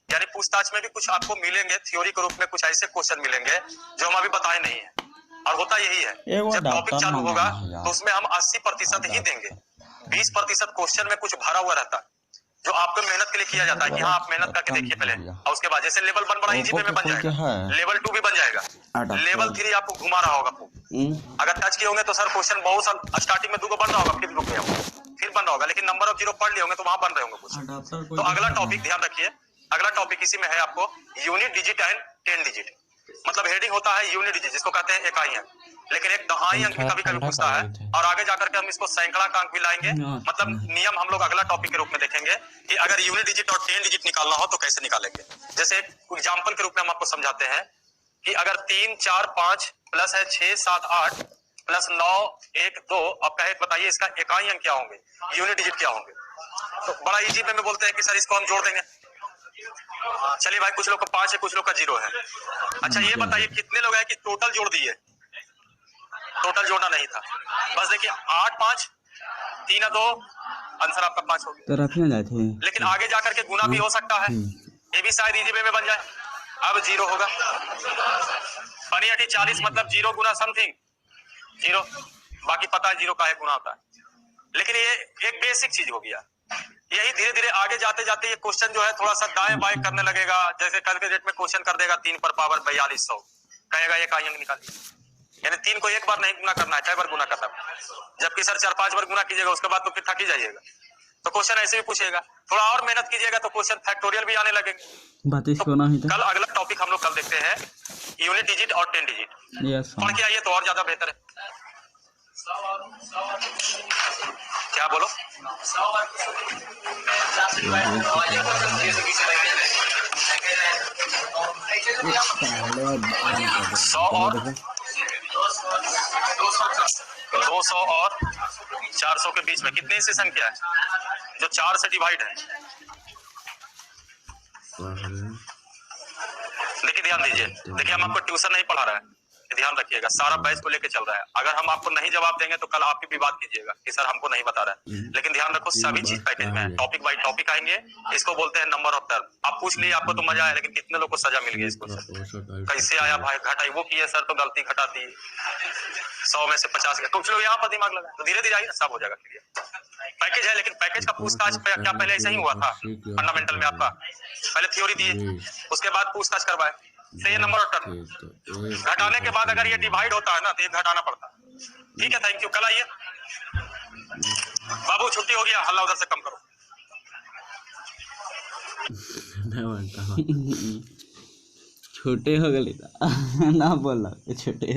यानी पूछताछ में भी कुछ आपको मिलेंगे, थ्योरी के रूप में कुछ ऐसे क्वेश्चन मिलेंगे जो हम अभी बताए नहीं है। और होता यही है, जब टॉपिक चालू होगा तो उसमें हम 80% ही देंगे, 20% क्वेश्चन में कुछ भरा हुआ रहता है जो आपको मेहनत के लिए किया जाता है कि हाँ आप मेहनत करके देखिए पहले, और उसके बाद जैसे लेवल 1 बड़ा इजी में बन जाएगा, लेवल 2 भी बन जाएगा, लेवल 3 आपको घुमा रहा होगा। अगर टच किए होंगे तो सर क्वेश्चन बहुत साल स्टार्टिंग में 2 को बन रहा होगा, फिर बन रहा होगा, लेकिन नंबर ऑफ 0 पढ़ लिए होंगे तो वहां बन रहे होंगे कुछ। तो अगला टॉपिक ध्यान रखिए, अगला टॉपिक इसी में है आपको यूनिट डिजिट एंड 10 डिजिट। मतलब हेडिंग होता है यूनिट डिजिट जिसको कहते हैं इकाई अंक, लेकिन एक दहाई अंक भी कभी कभी पूछता है और आगे जाकर के हम इसको सैकड़ा का अंक भी लाएंगे। मतलब नियम हम लोग अगला टॉपिक के रूप में देखेंगे कि अगर यूनिट डिजिट और 10 डिजिट निकालना हो तो कैसे निकालेंगे। जैसे एग्जाम्पल के रूप में हम आपको समझाते हैं कि अगर 3 4 5 प्लस है 6 7 8 प्लस 9 1 2, अब कहे बताइए इसका इकाई अंक क्या होंगे, यूनिट डिजिट क्या होंगे। तो बड़ा इजी में बोलते हैं कि सर इसको हम जोड़ देंगे। चलिए भाई, कुछ लोग का 5 है, कुछ लोग का 0 है। अच्छा ये बताइए कितने लोग हैं कि टोटल जोड़ दिए? टोटल जोड़ना नहीं था, बस देखिए 8 5 3 2, आंसर आपका 5 हो गया। लेकिन आगे जाकर के गुना भी हो सकता है, ये भी शायद इजी वे में बन जाए। अब 0 होगा, पनी 40 मतलब 0 गुना समथिंग 0, बाकी पता है 0 का है गुना होता है। लेकिन ये एक बेसिक चीज हो गया। यही धीरे धीरे आगे जाते जाते ये क्वेश्चन जो है थोड़ा सा दाएं बाएं करने लगेगा। जैसे कल के डेट में क्वेश्चन कर देगा 3 पर पावर 4200, कहेगा ये इकाई अंक निकालिए, यानी 3 को एक बार नहीं गुना करना है, कई बार गुना करना है। जबकि सर 4 5 बार गुना कीजिएगा उसके बाद तो फिर थक ही जाइएगा। तो क्वेश्चन ऐसे भी पूछेगा, थोड़ा और मेहनत कीजिएगा तो क्वेश्चन फैक्टोरियल भी आने लगेंगे। तो कल अगला टॉपिक हम लोग कल देखते हैं यूनिट डिजिट और 10 डिजिट। पढ़ के आइए तो और ज्यादा बेहतर है। क्या बोलो? 100 और 200 और 400 के बीच में कितनी सी संख्या है जो 4 से डिवाइड है? देखिए ध्यान दीजिए, देखिए हम आपको ट्यूशन नहीं पढ़ा रहे हैं, ध्यान रखिएगा, सारा बैच को लेके चल रहा है। अगर हम आपको नहीं जवाब देंगे तो कल आप भी विवाद कीजिएगा कि सर हमको नहीं बता रहा है। लेकिन ध्यान रखो सभी चीज पैकेज में है, टॉपिक बाय टॉपिक आएंगे। इसको बोलते हैं नंबर ऑफ टर्म। आप पूछ लिए, आपको तो मजा आया, लेकिन कितने लोग को सजा मिल गई इसको? कैसे आया भाई, घटाई वो किए सर तो गलती घटाती 100 में से 50, कुछ लोग यहाँ पर दिमाग लगा। तो धीरे धीरे आइए सब हो जाएगा क्लियर। पैकेज है, लेकिन पैकेज का पूछताछ क्या पहले ऐसा ही हुआ था? फंडामेंटल में आपका पहले थ्योरी दिए, उसके बाद पूछताछ करवाए, तो ये नंबर ऑफ टर्म घटाने के बाद अगर ये डिवाइड होता है ना तो ये घटाना पड़ता है। ठीक है, थैंक यू। कल आइए बाबू, छुट्टी हो गया, हल्ला उधर से कम करो। छोटे हो गए ना बोल छोटे